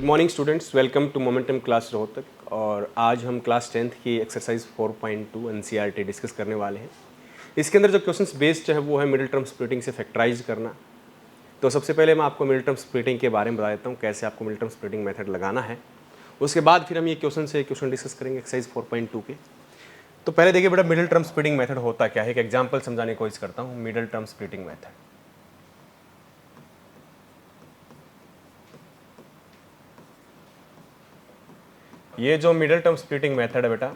Good morning students, welcome to Momentum class Rohtak. और आज हम क्लास 10th की एक्सरसाइज 4.2 एनसीईआरटी डिस्कस करने वाले हैं। इसके अंदर जो क्वेश्चंस बेस्ड है वो है मिडिल टर्म स्प्लिटिंग से फैक्टराइज करना। तो सबसे पहले मैं आपको मिडिल टर्म स्प्लिटिंग के बारे में बता देता हूँ, कैसे आपको मिडिल टर्म स्प्लिटिंग मेथड लगाना है। उसके बाद फिर हम ये क्वेश्चन डिस्कस करेंगे एक्सरसाइज 4.2 के। तो पहले देखिए बेटा, मिडिल टर्म स्प्लिटिंग मेथड होता क्या है। एक एग्जाम्पल समझाने की कोशिश करता हूँ। मिडिल टर्म स्प्लिटिंग मेथड, ये जो मिडिल टर्म स्प्लिटिंग मेथड है बेटा,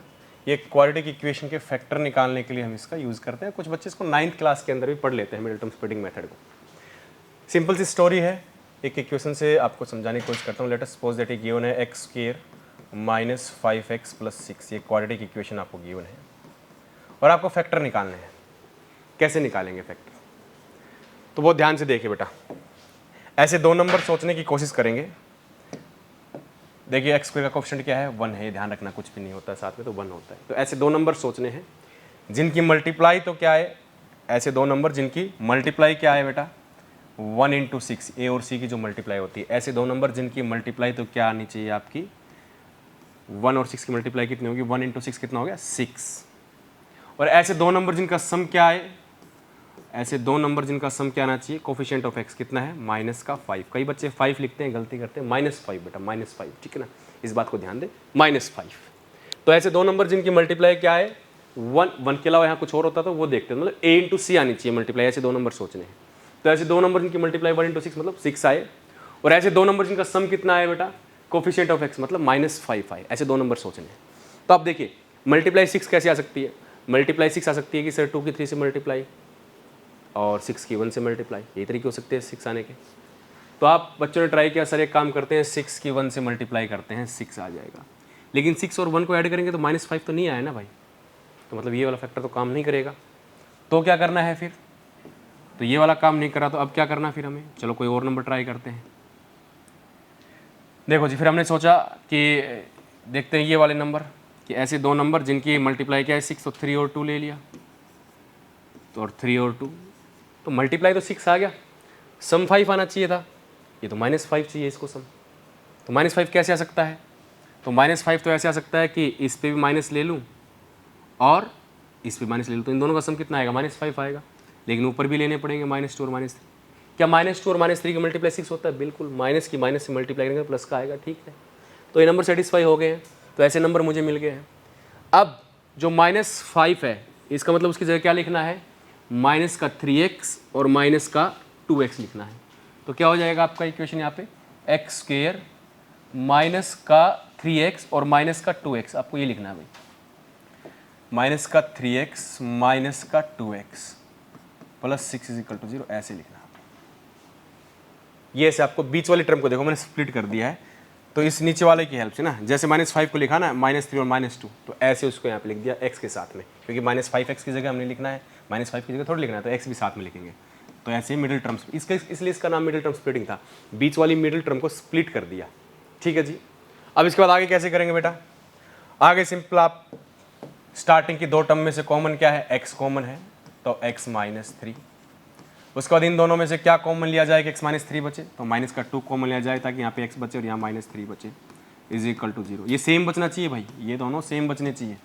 ये क्वाड्रेटिक इक्वेशन के फैक्टर निकालने के लिए हम इसका यूज़ करते हैं। कुछ बच्चे इसको 9th क्लास के अंदर भी पढ़ लेते हैं मिडिल टर्म स्प्लिटिंग मेथड को। सिंपल सी स्टोरी है, एक इक्वेशन से आपको समझाने की कोशिश करता हूँ। Let us suppose that given है x square minus 5x plus 6। ये क्वाड्रेटिक इक्वेशन आपको गिवन है और आपको फैक्टर निकालने हैं। कैसे निकालेंगे फैक्टर, तो बहुत ध्यान से देखिए बेटा। ऐसे दो नंबर सोचने की कोशिश करेंगे। देखिए एक्स स्क्वायर का कोएफिशिएंट क्या है, 1 है। ये ध्यान रखना, कुछ भी नहीं होता है साथ में, तो 1 होता है। तो ऐसे दो नंबर सोचने हैं जिनकी मल्टीप्लाई तो क्या है, ऐसे दो नंबर जिनकी मल्टीप्लाई क्या है बेटा, 1 इंटू 6। ए और सी की जो मल्टीप्लाई होती है, ऐसे दो नंबर जिनकी मल्टीप्लाई तो क्या आनी चाहिए आपकी, 1 और 6 की मल्टीप्लाई कितनी होगी, 1 इंटू 6 कितना हो गया, 6। और ऐसे दो नंबर जिनका सम क्या है, ऐसे दो नंबर जिनका सम क्या आना चाहिए, कोफिशिएंट ऑफ एक्स कितना है, माइनस का 5। कई बच्चे 5 लिखते हैं, गलती करते हैं, -5 बेटा, -5, ठीक है ना। इस बात को ध्यान दे, -5। तो ऐसे दो नंबर जिनकी मल्टीप्लाई क्या है, 1 के अलावा यहाँ कुछ और होता तो वो देखते हैं, मतलब a इंटू सी आनी चाहिए मल्टीप्लाई। ऐसे दो नंबर सोचने हैं। तो ऐसे दो नंबर जिनकी मल्टीप्लाई 1 इंटू 6 मतलब 6 आए। और ऐसे दो नंबर जिनका सम कितना है बेटा, कोफिशिएंट ऑफ एक्स मतलब -5 आए। ऐसे दो नंबर सोचने हैं। तो आप देखिए मल्टीप्लाई 6 कैसे आ सकती है, मल्टीप्लाई 6 आ सकती है कि सर 2 की 3 से मल्टीप्लाई और 6 की 1 से मल्टीप्लाई। यही तरीके हो सकते हैं 6 आने के। तो आप बच्चों ने ट्राई किया, सर एक काम करते हैं 6 की 1 से मल्टीप्लाई करते हैं, 6 आ जाएगा। लेकिन 6 और 1 को ऐड करेंगे तो -5 तो नहीं आया ना भाई, तो मतलब ये वाला फैक्टर तो काम नहीं करेगा। तो क्या करना है फिर, तो ये वाला काम नहीं करा तो अब क्या करना फिर हमें, चलो कोई और नंबर ट्राई करते हैं। देखो जी, फिर हमने सोचा कि देखते हैं ये वाले नंबर, कि ऐसे दो नंबर जिनकी मल्टीप्लाई क्या है 6, तो 3 और 2 ले लिया। तो और 3 और 2, तो मल्टीप्लाई तो 6 आ गया, सम 5 आना चाहिए था। ये तो -5 चाहिए इसको सम। तो -5 कैसे आ सकता है, तो -5 तो ऐसे आ सकता है कि इस पे भी माइनस ले लूँ और इस पे माइनस ले लूँ, तो इन दोनों का सम कितना आएगा, -5 आएगा। लेकिन ऊपर भी लेने पड़ेंगे -2 और -3। क्या -2 और -3 की मल्टीप्लाई 6 होता है, बिल्कुल। माइनस की माइनस से मल्टीप्लाई करेंगे प्लस का आएगा, ठीक है। तो ये नंबर सेटिस्फाई हो गए हैं। तो ऐसे नंबर मुझे मिल गए हैं। अब जो -5 है, इसका मतलब उसकी जगह क्या लिखना है, माइनस का 3x और माइनस का 2x लिखना है। तो क्या हो जाएगा आपका इक्वेशन यहाँ पे, एक्स स्क्वायर माइनस का 3x और माइनस का 2x। आपको ये लिखना है भाई, माइनस का 3x माइनस का 2x plus 6 is equal to 0, ऐसे लिखना है। ये ऐसे आपको बीच वाली टर्म को देखो मैंने स्प्लिट कर दिया है, तो इस नीचे वाले की हेल्प से ना, जैसे -5 को लिखा ना -3 और -2, तो ऐसे उसको यहाँ पे लिख दिया x के साथ में, क्योंकि -5x की जगह हमने लिखना है, -5 की जगह थोड़ी लिखना है, तो x भी साथ में लिखेंगे। तो ऐसे मिडिल टर्म, इसलिए इसका नाम मिडिल टर्म स्प्लिटिंग था। बीच वाली मिडिल टर्म को स्प्लिट कर दिया, ठीक है जी। अब इसके बाद आगे कैसे करेंगे बेटा, आगे सिंपल आप स्टार्टिंग की दो टर्म में से कॉमन क्या है, x कॉमन है, तो x -3। उसके बाद इन दोनों में से क्या कॉमन लिया जाए कि x -3 बचे, तो माइनस का 2 कॉमन लिया जाए ताकि यहाँ पे x बचे और यहाँ -3 बचे, इज इक्वल टू 0। ये सेम बचना चाहिए भाई, ये दोनों सेम बचने चाहिए,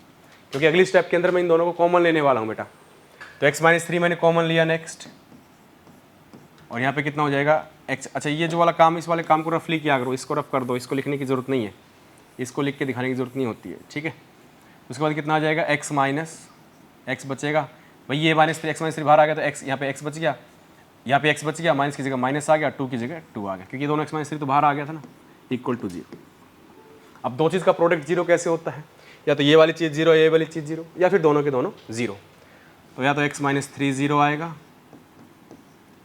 क्योंकि अगली स्टेप के अंदर मैं इन दोनों को कॉमन लेने वाला हूँ बेटा। तो x -3 मैंने कॉमन लिया नेक्स्ट, और यहाँ पे कितना हो जाएगा x। अच्छा, ये जो वाला काम, इस वाले काम को रफली किया करो, इसको रफ कर दो, इसको लिखने की जरूरत नहीं है, इसको लिख के दिखाने की जरूरत नहीं होती है, ठीक है। उसके बाद कितना आ जाएगा, x माइनस x बचेगा भाई, ये -3 x -3 बाहर आ गया, तो x यहाँ पे x बच गया, यहाँ पे x बच गया, माइनस की जगह माइनस आ गया, 2 की जगह 2 आ गया, क्योंकि दोनों x -3 तो बाहर आ गया था ना, इक्वल टू 0। अब दो चीज़ का प्रोडक्ट 0 कैसे होता है, या तो ये वाली चीज़ 0, ये वाली चीज़ 0, या फिर दोनों के दोनों 0। तो या तो x -3 0 आएगा,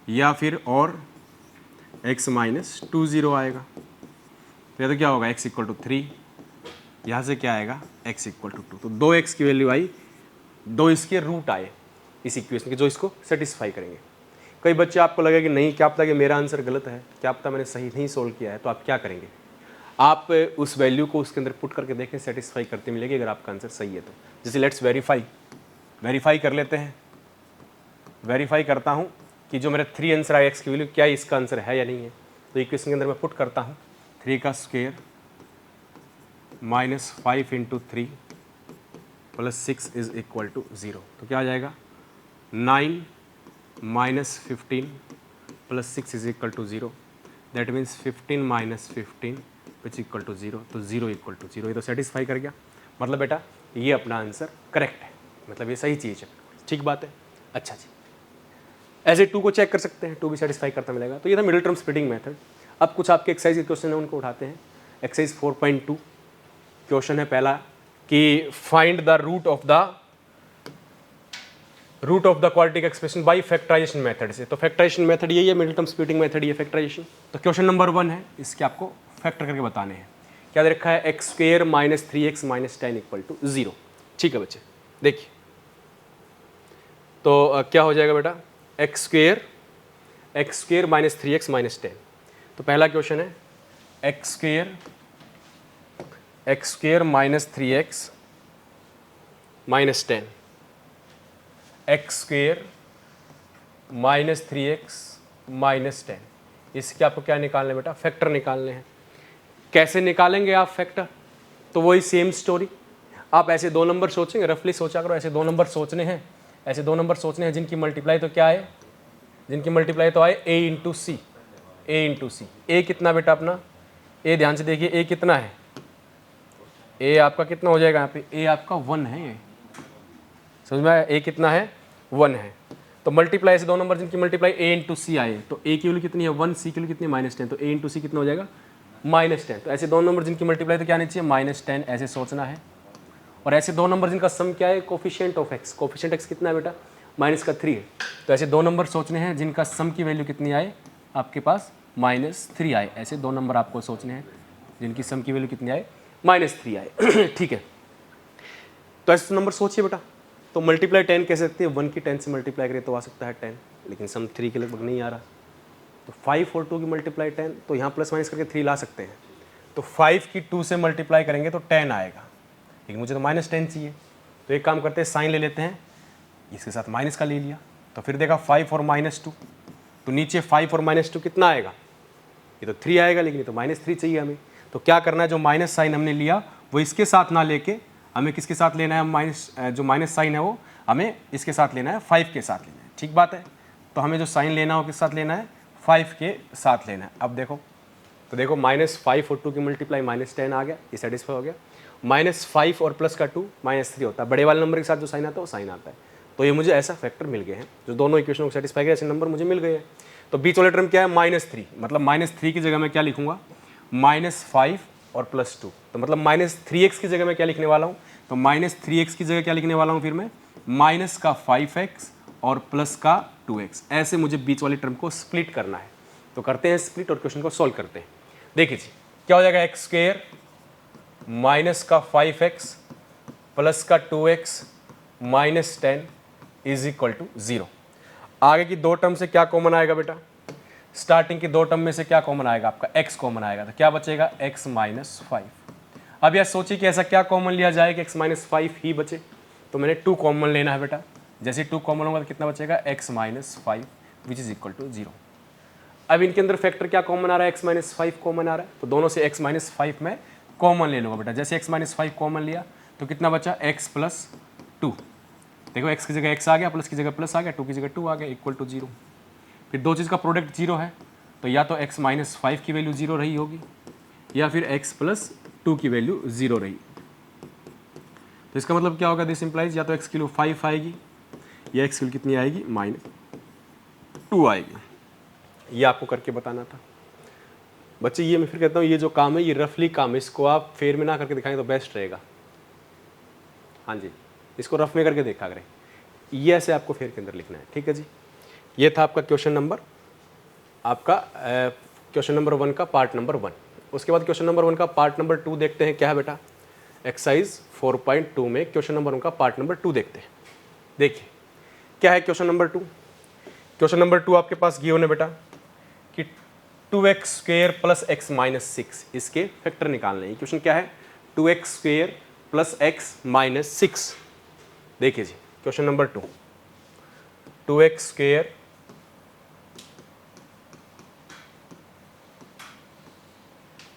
या फिर और x -2 0 आएगा। तो या तो क्या होगा, x इक्वल टू 3, यहाँ से क्या आएगा, x इक्वल टू 2। तो 2x की वैल्यू आई, 2 इसके रूट आए इस इक्वेशन के, जो इसको सेटिस्फाई करेंगे। कई बच्चे आपको लगे कि नहीं, क्या पता कि मेरा आंसर गलत है, क्या पता मैंने सही नहीं सोल्व किया है, तो आप क्या करेंगे, आप उस वैल्यू को उसके अंदर पुट करके देखें, सेटिस्फाई करते मिलेगी अगर आपका आंसर सही है तो। जैसे लेट्स वेरीफाई कर लेते हैं। वेरीफाई करता हूँ कि जो मेरा 3 आंसर आया x की वैल्यू, क्या इसका आंसर है या नहीं है। तो इक्वेशन के अंदर मैं पुट करता हूँ 3 का square minus 5 into 3 plus 6 is equal to 0। तो क्या आ जाएगा 9 minus 15 plus 6 is equal to 0। That means 15 minus 15 which equal to 0। तो 0 इक्वल टू 0। ये तो सेटिस्फाई कर गया। मतलब बेटा ये अपना आंसर करेक्ट है, मतलब ये सही चीज़ है। ठीक बात है। अच्छा जी, ऐसे 2 को चेक कर सकते हैं, 2 भी सेटिस्फाई करता मिलेगा। तो ये था मिडिल टर्म स्प्लिटिंग मेथड। अब कुछ आपके एक्सरसाइज के क्वेश्चन है उनको उठाते हैं। एक्सरसाइज 4.2 क्वेश्चन है पहला कि find the root of the quadratic expression by factorisation method से। तो फैक्टराइजेशन मेथड यही है, मिडिल टर्म स्प्लिटिंग मेथड ये फैक्टराइजेशन। तो क्वेश्चन नंबर 1 है, इसके आपको फैक्टर करके बताने हैं। क्या दे रखा है x square minus 3x minus 10 equal to 0। ठीक है बच्चे, देखिए तो क्या हो जाएगा बेटा x square minus 3x minus 10। तो पहला क्वेश्चन है x square minus 3x minus 10, x square minus 3x minus 10। इसके आपको क्या निकालना है बेटा, फैक्टर निकालने हैं। कैसे निकालेंगे आप फैक्टर, तो वही सेम स्टोरी। आप ऐसे 2 नंबर सोचेंगे, रफली सोचा करो, ऐसे 2 नंबर सोचने हैं, ऐसे 2 नंबर सोचने हैं जिनकी मल्टीप्लाई तो क्या है, जिनकी मल्टीप्लाई तो आए a into c, a into c. A कितना बेटा अपना, ए ध्यान से देखिए ए कितना है, ए आपका कितना हो जाएगा यहाँ पे, ए आपका 1 है। ये समझ में आया, ए कितना है 1 है। तो मल्टीप्लाई ऐसे 2 नंबर जिनकी मल्टीप्लाई ए इंटू सी आए, तो ए की वैल्यू कितनी है 1, सी की वैल्यू कितनी है -10, तो ए इंटू सी कितना हो जाएगा -10। तो ऐसे 2 नंबर जिनकी मल्टीप्लाई तो क्या आनी चाहिए -10, ऐसे सोचना है। और ऐसे 2 नंबर जिनका सम क्या है, coefficient of x. Coefficient x कितना है बेटा -3 है। तो ऐसे 2 नंबर सोचने हैं जिनका सम की वैल्यू कितनी आए आपके पास -3 आए। ऐसे 2 नंबर आपको सोचने हैं जिनकी सम की वैल्यू कितनी आए -3 आए। ठीक है, तो ऐसे नंबर सोचिए बेटा। तो मल्टीप्लाई 10 कह सकते हैं, 1 की 10 से मल्टीप्लाई करें तो आ सकता है 10, लेकिन सम 3 के लगभग नहीं आ रहा। तो 5 और 2 की मल्टीप्लाई 10, तो यहाँ प्लस माइनस करके 3 ला सकते हैं। तो 5 की 2 से मल्टीप्लाई करेंगे तो 10 आएगा, लेकिन मुझे तो -10 चाहिए। तो एक काम करते हैं, साइन ले लेते हैं, इसके साथ माइनस का ले लिया। तो फिर देखा 5 और -2, तो नीचे 5 और -2 कितना आएगा, ये तो 3 आएगा, लेकिन ये तो -3 चाहिए हमें। तो क्या करना है, जो माइनस साइन हमने लिया वो इसके साथ ना लेके हमें किसके साथ लेना है, जो माइनस साइन है वो हमें इसके साथ लेना है, 5 के साथ लेना है। ठीक बात है। तो हमें जो साइन लेना हो किस साथ लेना है, 5 के साथ लेना है। अब देखो, तो देखो -5 और 2 की मल्टीप्लाई -10 आ गया, ये सेटिस्फाई हो गया। -5 और प्लस का 2 -3 होता है, बड़े वाले नंबर के साथ जो साइन आता है वो साइन आता है। तो ये मुझे ऐसा फैक्टर मिल गए हैं जो दोनों इक्वेशन को सेटिस्फाई करे, ऐसे नंबर मुझे मिल गए हैं। तो बीच वाले टर्म क्या है -3, मतलब -3 की जगह मैं क्या लिखूंगा -5 और +2। तो मतलब -3x की जगह मैं क्या लिखने वाला हूँ, तो -3x की जगह क्या लिखने वाला हूँ फिर मैं माइनस का 5x और प्लस का 2x। ऐसे मुझे बीच वाली टर्म को स्प्लिट करना है। तो करते हैं स्प्लिट और क्वेश्चन को सॉल्व करते हैं। देखिए जी क्या हो जाएगा, एक्स स्क्वेयर माइनस का 5x प्लस का 2x -10 इज इक्वल टू 0। आगे की 2 टर्म से क्या कॉमन आएगा बेटा, स्टार्टिंग की 2 टर्म में से क्या कॉमन आएगा, आपका x कॉमन आएगा। तो क्या बचेगा x -5। अब यार सोचिए कि ऐसा क्या कॉमन लिया जाए कि x -5 ही बचे। तो मैंने 2 कॉमन लेना है बेटा, जैसे 2 कॉमन होगा तो कितना बचेगा x -5 which is equal to 0। अब इनके अंदर फैक्टर क्या कॉमन आ रहा है, x -5 कॉमन आ रहा है, तो दोनों से x -5 में कॉमन ले लूँगा बेटा। जैसे x -5 कॉमन लिया तो कितना बचा x + 2। देखो x की जगह x आ गया, प्लस की जगह प्लस आ गया, 2 की जगह 2 आ गया, इक्वल टू 0। फिर 2 चीज़ का प्रोडक्ट 0 है, तो या तो x -5 की वैल्यू 0 रही होगी या फिर x + 2 की वैल्यू 0 रही। तो इसका मतलब क्या होगा, दिस इंप्लाइज या तो x की वैल्यू 5 आएगी या x की वैल्यू कितनी आएगी -2 आएगी। ये आपको करके बताना था बच्चे। ये मैं फिर कहता हूँ, ये जो काम है ये रफली काम है, इसको आप फेयर में ना करके दिखाएं तो बेस्ट रहेगा। हाँ जी, इसको रफ में करके देखा करें, ये ऐसे आपको फेयर के अंदर लिखना है। ठीक है जी, ये था आपका क्वेश्चन नंबर, आपका क्वेश्चन नंबर 1 का पार्ट नंबर 1। उसके बाद क्वेश्चन नंबर 1 का पार्ट नंबर 2 देखते हैं। क्या है बेटा, एक्सरसाइज 4.2 में क्वेश्चन नंबर 1 का पार्ट नंबर 2 देखते हैं। देखिए क्या है क्वेश्चन नंबर 2। क्वेश्चन नंबर 2 आपके पास गिवन है बेटा कि 2x² + x -6, इसके फैक्टर निकालने हैं। क्वेश्चन क्या है, 2x² + x -6। देखिए जी question number 2, 2x²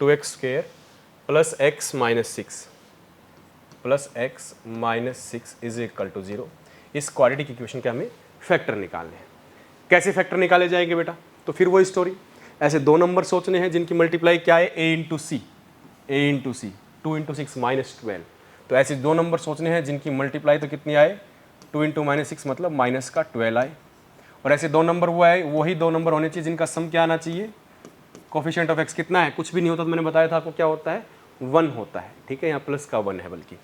2x square plus x minus six is equal to 0। इस क्वाड्रेटिक इक्वेशन के हमें फैक्टर निकालने हैं। कैसे फैक्टर निकाले जाएंगे बेटा? तो फिर वही स्टोरी, ऐसे दो नंबर सोचने हैं जिनकी मल्टीप्लाई क्या है, a into c, 2 into six minus 12। तो ऐसे दो नंबर सोचने हैं जिनकी मल्टीप्लाई तो कितनी आए, 2 इंटू माइनस सिक्स मतलब माइनस का 12 आए। और ऐसे दो नंबर वो आए, वही दो नंबर होने चाहिए जिनका सम क्या आना चाहिए, कोफिशिएंट ऑफ x कितना है, कुछ भी नहीं होता तो मैंने बताया था आपको क्या होता है, 1 होता है। ठीक है, यहाँ प्लस का 1 है बल्कि।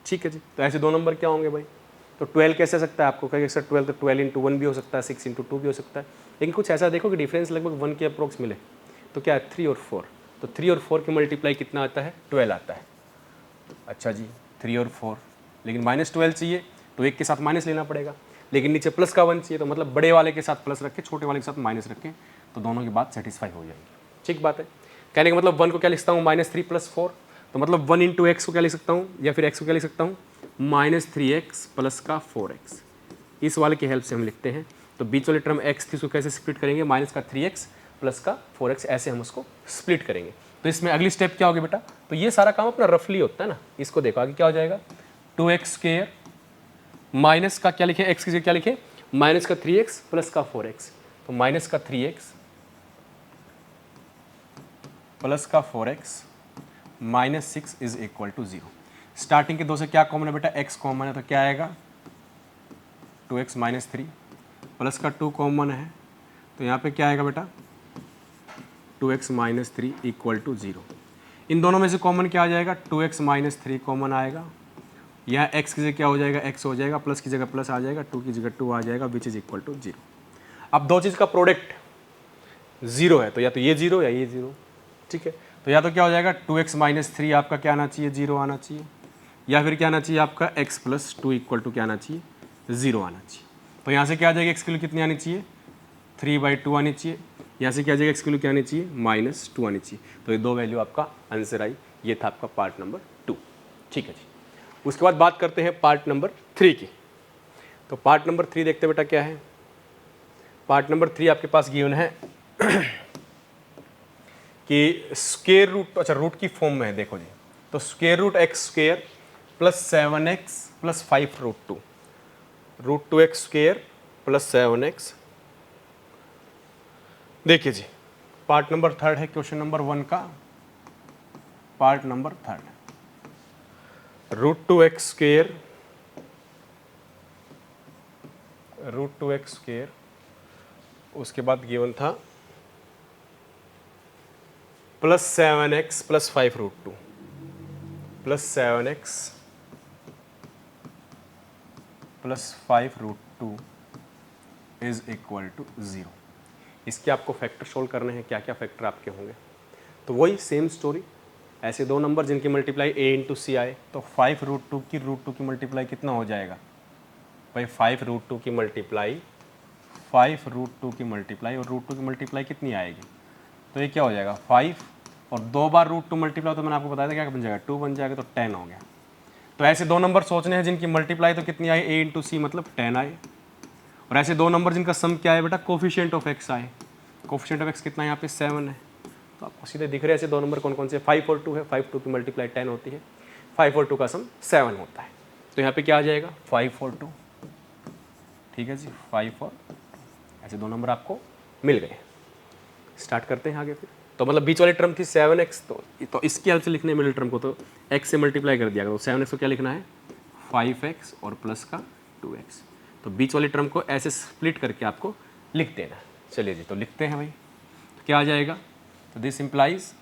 ठीक है जी, तो ऐसे दो नंबर क्या होंगे भाई? तो 12 कैसे आ सकता है आपको कहेंगे सर 12, तो 12 इंटू 1 भी हो सकता है, 6 इंटू 2 भी हो सकता है, लेकिन कुछ ऐसा देखो कि डिफरेंस लगभग 1 के अप्रोक्स मिले। तो क्या है 3 और 4, तो 3 और 4 की मल्टीप्लाई कितना आता है, 12 आता है। अच्छा जी 3 और 4, लेकिन माइनस 12 चाहिए तो एक के साथ माइनस लेना पड़ेगा, लेकिन नीचे प्लस का 1 चाहिए, तो मतलब बड़े वाले के साथ प्लस रखें, छोटे वाले के साथ माइनस रखें, तो दोनों की बात सेटिस्फाई हो जाएगी। ठीक बात है। कहने का मतलब 1 को क्या लिख सकता हूँ, -3 + 4, तो मतलब 1 इंटू एक्स को क्या लिख सकता हूँ, या फिर एक्स को क्या लिख सकता हूँ, -3x प्लस का 4x। इस वाले की हेल्प से हम लिखते हैं। तो बीच वाली टर्म x थी, उसको कैसे स्प्लिट करेंगे, -3x प्लस का 4x, ऐसे हम उसको स्प्लिट करेंगे। तो इसमें अगली स्टेप क्या होगी बेटा? तो ये सारा काम अपना रफली होता है ना, इसको देखो आगे क्या हो जाएगा, 2x स्क्वायर माइनस का क्या लिखे, x की जगह क्या लिखे, माइनस का 3x प्लस का 4x, तो माइनस का 3x प्लस का 4x -6 is equal to 0। Starting के दो से क्या कॉमन है बेटा, x कॉमन है, तो क्या आएगा 2x - 3 प्लस का 2 कॉमन है, तो यहाँ पे क्या आएगा बेटा 2x - 3 इक्वल टू 0। इन दोनों में से कॉमन क्या आ जाएगा, 2x - 3 कॉमन आएगा, यहाँ x की जगह क्या हो जाएगा, x हो जाएगा, प्लस की जगह प्लस आ जाएगा, 2 की जगह 2 आ जाएगा, विच इज इक्वल टू 0। अब दो चीज़ का प्रोडक्ट 0 है, तो या तो ये 0 या ये 0। ठीक है, तो या तो क्या हो जाएगा 2x - 3 आपका क्या आना चाहिए, 0 आना चाहिए, या फिर क्या आना चाहिए आपका x + 2 इक्वल टू क्या आना चाहिए, 0 आना चाहिए। तो यहाँ से क्या आ जाएगा, x की वैल्यू कितनी आनी चाहिए, 3/2 आनी चाहिए, यहाँ से क्या आ जाएगा x की वैल्यू क्या आनी चाहिए, -2 आनी चाहिए। तो ये दो वैल्यू आपका आंसर आई। ये था आपका पार्ट नंबर 2। ठीक है जी, उसके बाद बात करते हैं पार्ट नंबर 3 की। तो पार्ट नंबर 3 देखते बेटा क्या है। पार्ट नंबर 3 आपके पास गिवन है कि स्क्वायर रूट, अच्छा रूट की फॉर्म में है, देखो जी। तो square root x square plus 7x plus 5√2, √2x square plus 7x। देखिए जी, पार्ट नंबर 3 है क्वेश्चन नंबर 1 का, पार्ट नंबर 3, √2x स्क्वायर उसके बाद गिवन था plus 7x plus 5√2 plus 7x plus 5√2 is equal to 0। इसके आपको फैक्टर सोल्व करने हैं, क्या क्या फैक्टर आपके होंगे। तो वही सेम स्टोरी, ऐसे दो नंबर जिनकी मल्टीप्लाई a इंटू सी आए, तो 5√2 की √2 की मल्टीप्लाई कितना हो जाएगा भाई, 5√2 की मल्टीप्लाई 5√2 की मल्टीप्लाई और √2 की मल्टीप्लाई कितनी आएगी, तो ये क्या हो जाएगा 5 और 2 बार √2 मल्टीप्लाई, तो मैंने आपको बताया था क्या बन जाएगा 2 बन जाएगा, तो 10 हो गया। तो ऐसे दो नंबर सोचने हैं जिनकी मल्टीप्लाई तो कितनी आई, a इंटू सी मतलब 10 आए, और ऐसे दो नंबर जिनका सम क्या है बेटा, कोफिशिएंट ऑफ x आए। कोफिशिएंट ऑफ x कितना है यहाँ पे 7 है, तो आपको सीधे दिख रहे हैं ऐसे दो नंबर कौन कौन से, 5 और 2 है, 5 2 की मल्टीप्लाई 10 होती है, 5 और 2 का सम 7 होता है। तो यहाँ पे क्या आ जाएगा 5 और 2, ठीक है जी 5 और 2, ऐसे दो नंबर आपको मिल गए। स्टार्ट करते हैं आगे फिर। तो मतलब बीच वाली टर्म थी 7x, तो इसकी हेल्प से लिखने मिडिल टर्म को, तो x से मल्टीप्लाई कर दिया, तो 7x को क्या लिखना है 5x और प्लस का 2x। तो बीच वाली टर्म को ऐसे स्प्लिट करके आपको लिख देना। चलिए जी, तो लिखते हैं भाई, तो क्या आ जाएगा, तो this implies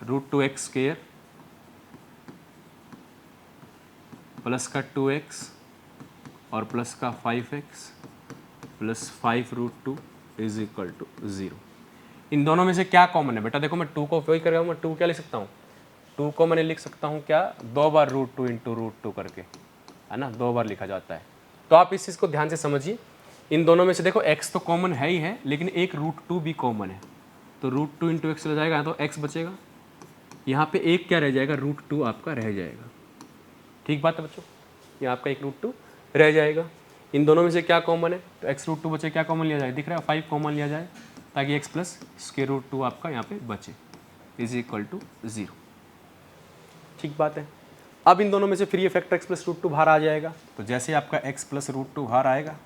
√2x square plus का 2x और प्लस का 5x plus 5√2 is equal to 0। इन दोनों में से क्या कॉमन है बेटा, देखो मैं 2 को वही करेगा, मैं 2 क्या लिख सकता हूँ, 2 को मैंने लिख सकता हूँ क्या, 2 बार √2 इंटू √2 करके, है ना, 2 बार लिखा जाता है। तो आप इस चीज़ को ध्यान से समझिए, इन दोनों में से देखो x तो कॉमन है ही है, लेकिन एक √2 भी कॉमन है, तो √2 इंटू एक्स चला जाएगा, तो x बचेगा, यहाँ पे एक क्या रह जाएगा, √2 आपका रह जाएगा। ठीक बात है बच्चों, ये आपका एक √2 रह जाएगा। इन दोनों में से क्या कॉमन है, तो x √2 बचे, क्या कॉमन लिया जाए, दिख रहा है 5 कॉमन लिया जाए, ताकि x प्लस स्क्वायर रूट 2 आपका यहाँ पे बचे इज इक्वल टू 0। ठीक बात है। अब इन दोनों में से फिर ये फैक्टर x प्लस रूट 2 बाहर आ जाएगा, तो जैसे आपका x प्लस रूट 2 बाहर आएगा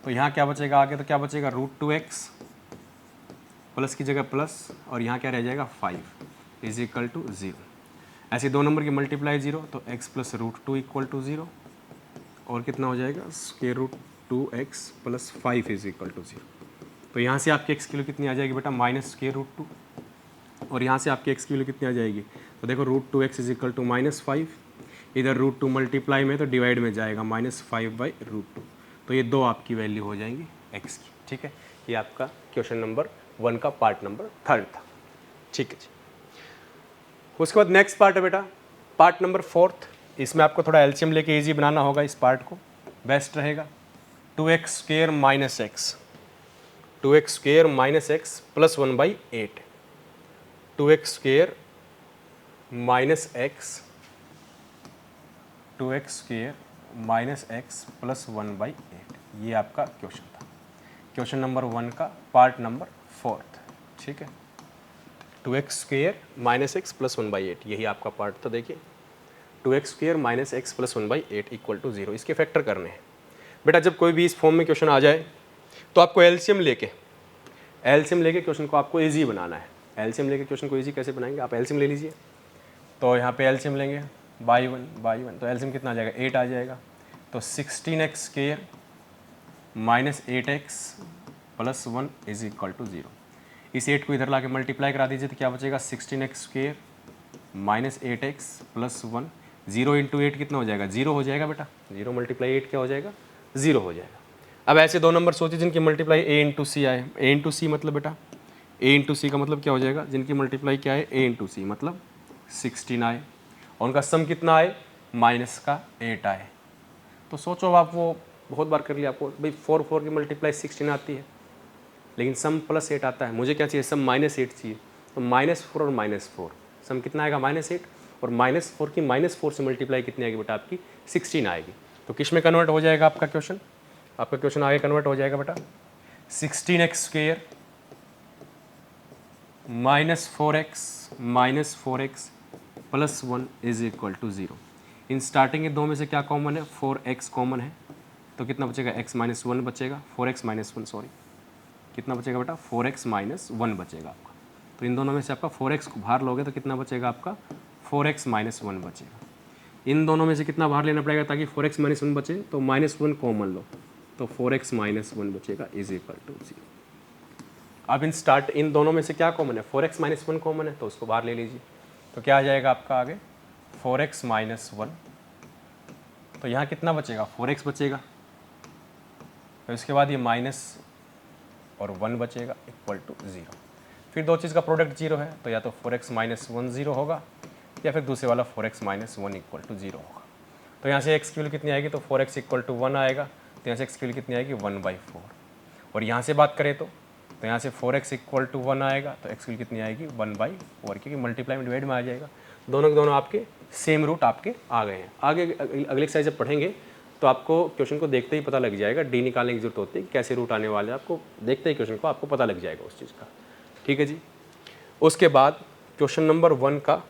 तो यहाँ क्या बचेगा आगे, तो क्या बचेगा रूट 2x प्लस की जगह प्लस और यहाँ क्या रह जाएगा 5 इज इक्वल टू 0। ऐसे दो नंबर की मल्टीप्लाई 0 तो x plus root 2 equal to 0 और कितना हो जाएगा square root 2x plus 5 is equal to 0। तो यहाँ से आपकी x की वैल्यू कितनी आ जाएगी बेटा माइनस स्क्वायर रूट 2 और यहाँ से आपकी x की वैल्यू कितनी आ जाएगी, तो देखो root 2x is equal to minus 5, इधर रूट 2 मल्टीप्लाई में तो डिवाइड में जाएगा माइनस 5 बाई रूट 2, तो ये दो आपकी वैल्यू हो जाएंगी x की। ठीक है, ये आपका क्वेश्चन नंबर 1 का पार्ट नंबर 3 था। ठीक है जी। उसके बाद नेक्स्ट पार्ट है बेटा पार्ट नंबर 4। इसमें आपको थोड़ा एलसीएम लेके इजी बनाना होगा, इस पार्ट को बेस्ट रहेगा। 2x square minus x, 2x square minus x plus 1/8, 2x square minus x, 2x square minus x plus 1/8, ये आपका क्वेश्चन था, क्वेश्चन नंबर 1 का पार्ट नंबर 4। ठीक है, 2x square minus x plus 1/8 यही आपका पार्ट था। देखिए 2x square minus x plus 1/8 equal to 0, इसके फैक्टर करने हैं बेटा। जब कोई भी इस फॉर्म में क्वेश्चन आ जाए तो आपको एलसीएम लेके क्वेश्चन को आपको इजी बनाना है। एलसीएम लेके क्वेश्चन को इजी कैसे बनाएंगे, आप एलसीएम ले लीजिए। तो यहाँ पे एलसीएम लेंगे बाई वन, तो एलसीएम कितना आ जाएगा 8 आ जाएगा। तो 16x square minus 8x plus 1 is equal to 0। इस 8 को इधर ला के मल्टीप्लाई करा दीजिए तो क्या बचेगा 16x square minus 8x plus 1, 0 into 8 कितना हो जाएगा 0 हो जाएगा बेटा, 0 मल्टीप्लाई 8 क्या हो जाएगा 0 हो जाएगा। अब ऐसे दो नंबर सोचिए जिनकी मल्टीप्लाई a इंटू सी आए, a इंटू सी मतलब बेटा a इंटू सी का मतलब क्या हो जाएगा, जिनकी मल्टीप्लाई क्या है a इंटू सी मतलब 16 आए और उनका सम कितना आए माइनस का 8 आए। तो सोचो आप, वो बहुत बार कर लिया आपको भाई 4 की मल्टीप्लाई 16 आती है लेकिन सम प्लस 8 आता है, मुझे क्या चाहिए सम माइनस 8 चाहिए। तो -4 और -4 सम कितना आएगा -8 और -4 की -4 से मल्टीप्लाई कितनी आएगी बेटा आपकी 16 आएगी। तो किस में कन्वर्ट हो जाएगा आपका क्वेश्चन, आपका क्वेश्चन आगे कन्वर्ट हो जाएगा बेटा 16x square -4x plus 1 is equal to 0। इन स्टार्टिंग के दो में से क्या कॉमन है 4x कॉमन है, तो कितना बचेगा x माइनस 1 बचेगा, 4x माइनस 1 सॉरी कितना बचेगा बेटा 4x माइनस 1 बचेगा आपका। तो इन दोनों में से आपका 4x को बाहर लोगे तो कितना बचेगा आपका 4x माइनस 1 बचेगा। इन दोनों में से कितना बाहर लेना पड़ेगा ताकि 4x माइनस 1 बचे, तो -1 कॉमन लो तो 4x माइनस 1 बचेगा इज इक्वल टू 0। अब इन दोनों में से क्या कॉमन है 4x माइनस 1 कॉमन है, तो उसको बाहर ले लीजिए। तो क्या आ जाएगा आपका आगे 4x माइनस 1, तो यहाँ कितना बचेगा 4x बचेगा, तो इसके बाद ये माइनस और 1 बचेगा इक्वल टू 0। फिर दो चीज़ का प्रोडक्ट 0 है तो या तो 4x माइनस 1 0 होगा या फिर दूसरे वाला 4x माइनस 1 इक्वल टू 0 होगा। तो यहाँ से x की वैल्यू कितनी आएगी, तो 4x इक्वल टू 1 आएगा, तो यहाँ से x की वैल्यू कितनी आएगी 1/4। और यहाँ से बात करें तो यहाँ से 4x इक्वल टू 1 आएगा, तो x की वैल्यू कितनी आएगी 1/4, क्योंकि मल्टीप्लाई में डिवाइड में आ जाएगा। दोनों के दोनों आपके सेम रूट आपके आ गए हैं। आगे अगले एक्सरसाइज जब पढ़ेंगे तो आपको क्वेश्चन को देखते ही पता लग जाएगा, डी निकालने की जरूरत होती है कैसे रूट आने वाले हैं, आपको देखते ही क्वेश्चन को आपको पता लग जाएगा उस चीज़ का। ठीक है जी। उसके बाद क्वेश्चन नंबर 1 का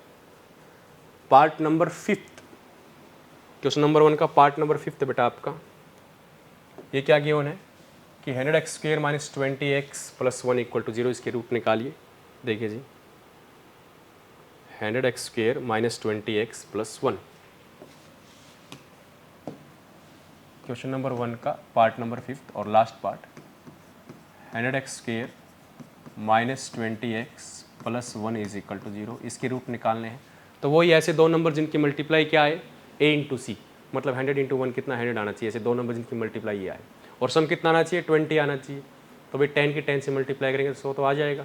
पार्ट नंबर 5, क्वेश्चन नंबर 1 का पार्ट नंबर 5 बेटा आपका ये क्या गिवन है कि 100x square minus 20x plus 1 equal to 0, इसके रूट निकालिए। देखिए जी 100x square minus 20x plus 1, question number 1 का पार्ट नंबर 5 और last part 100x square minus 20x plus 1 is equal to 0, इसके रूट निकालने हैं। तो वही ऐसे दो नंबर जिनकी मल्टीप्लाई क्या है a इंटू सी, मतलब 100 इंटू 1 कितना 100 आना चाहिए, ऐसे दो नंबर जिनकी मल्टीप्लाई ये आए और सम कितना आना चाहिए 20 आना चाहिए। तो भाई 10 की 10 से मल्टीप्लाई करेंगे तो 100 तो आ जाएगा,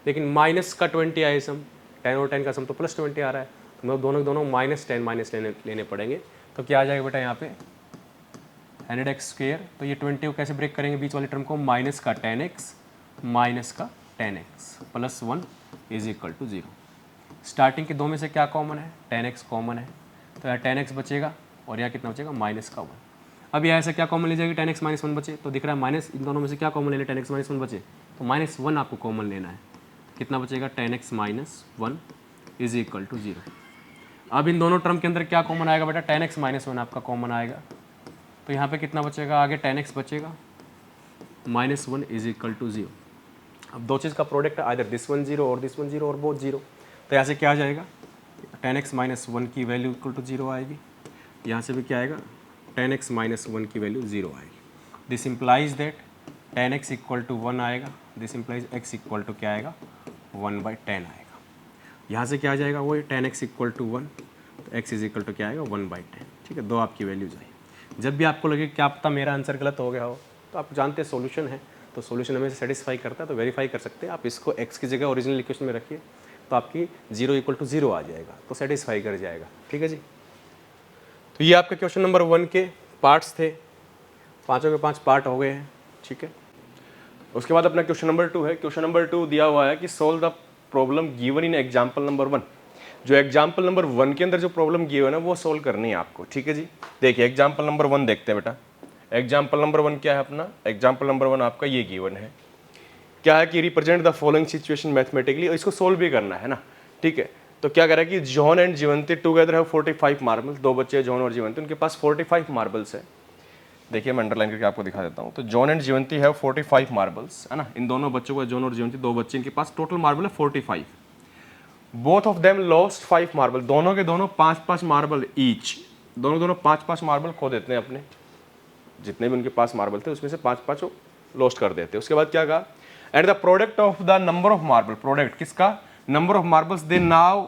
लेकिन माइनस का 20 आए सम, 10 और 10 का सम तो प्लस 20 आ रहा है, तो मतलब दोनों -10 माइनस लेने पड़ेंगे। तो क्या आ जाएगा बेटा यहाँ पे 100x स्क्वायर, तो ये 20 को कैसे ब्रेक करेंगे बीच वाले टर्म को, माइनस का 10x माइनस का 10x plus 1 is equal to 0। Starting के दो में से क्या कॉमन है 10x कॉमन है, तो यहाँ 10x बचेगा और यहाँ कितना बचेगा माइनस का 1। अब यहाँ ऐसा क्या कॉमन ले जाएगी 10x माइनस 1 बचे, तो दिख रहा है माइनस, इन दोनों में से क्या कॉमन ले लें 10x माइनस 1 बचे, तो -1 आपको कॉमन लेना है, कितना बचेगा 10x - 1 इज इक्वल टू 0। अब इन दोनों टर्म के अंदर क्या कॉमन आएगा बेटा, 10x - 1 आपका कॉमन आएगा, तो यहाँ पे कितना बचेगा, आगे 10x बचेगा, -1 इज इक्वल टू 0। अब दो चीज़ का प्रोडक्ट है, आइदर दिस वन 0 और दिस वन 0 और बोथ 0, तो यहाँ से क्या आ जाएगा, 10x - 1 की वैल्यू इक्वल टू 0 आएगी, यहाँ से भी क्या आएगा, 10x - 1 की वैल्यू 0 आएगी। This implies that 10x equal to 1 आएगा, this implies x equal to क्या आएगा, 1/10 आएगा। यहाँ से क्या आ जाएगा, वो 10x इक्वल टू 1, तो x इज इक्वल टू क्या आएगा, 1/10। ठीक है, दो आपकी वैल्यूज आई। जब भी आपको लगे क्या पता मेरा आंसर गलत हो गया हो, तो आप जानते हैं सोल्यूशन है, तो सोल्यूशन हमें सेटिस्फाई करता है, तो वेरीफाई कर सकते हैं आप इसको x की जगह ओरिजिनल इक्वेशन में रखिए, तो आपकी 0 इक्वल टू 0 आ जाएगा, तो सेटिस्फाई कर जाएगा। ठीक है जी, तो ये आपके क्वेश्चन नंबर 1 के पार्ट्स थे, पाँचों के 5 पार्ट हो गए हैं। ठीक है, उसके बाद अपना क्वेश्चन नंबर 2 है। क्वेश्चन नंबर 2 दिया हुआ है कि solve the problem given in example number 1। जो एग्जाम्पल नंबर 1 के अंदर जो प्रॉब्लम गिवन है वो सोल्व करनी है आपको। ठीक है जी, देखिए एग्जाम्पल नंबर 1 देखते हैं बेटा। एग्जाम्पल नंबर 1 क्या है अपना, एग्जाम्पल नंबर 1 आपका ये गिवन है, क्या है कि represent the following situation mathematically, और इसको सोल्व भी करना है ना। ठीक है, तो क्या करें कि जॉन एंड जीवंती टुगेदर है 45 मार्बल्स, दो बच्चे जॉन और जीवंती, उनके पास 45 मार्बल्स है। देखिए मैं अंडरलाइन करके आपको दिखा देता हूँ। तो जॉन एंड जीवंती है 45 मार्बल्स, है ना। इन दोनों बच्चों को, जॉन और जीवंती दो बच्चे, इनके पास टोटल मार्बल है 45। Both of them lost 5 marble, दोनों के दोनों 5-5 मार्बल ईच, दोनों 5-5 मार्बल खो देते हैं अपने, जितने भी उनके पास मार्बल थे उसमें से 5-5 लॉस्ट कर देते हैं। उसके बाद क्या कहा, at the product of the number of marble, product किसका, number of marbles they now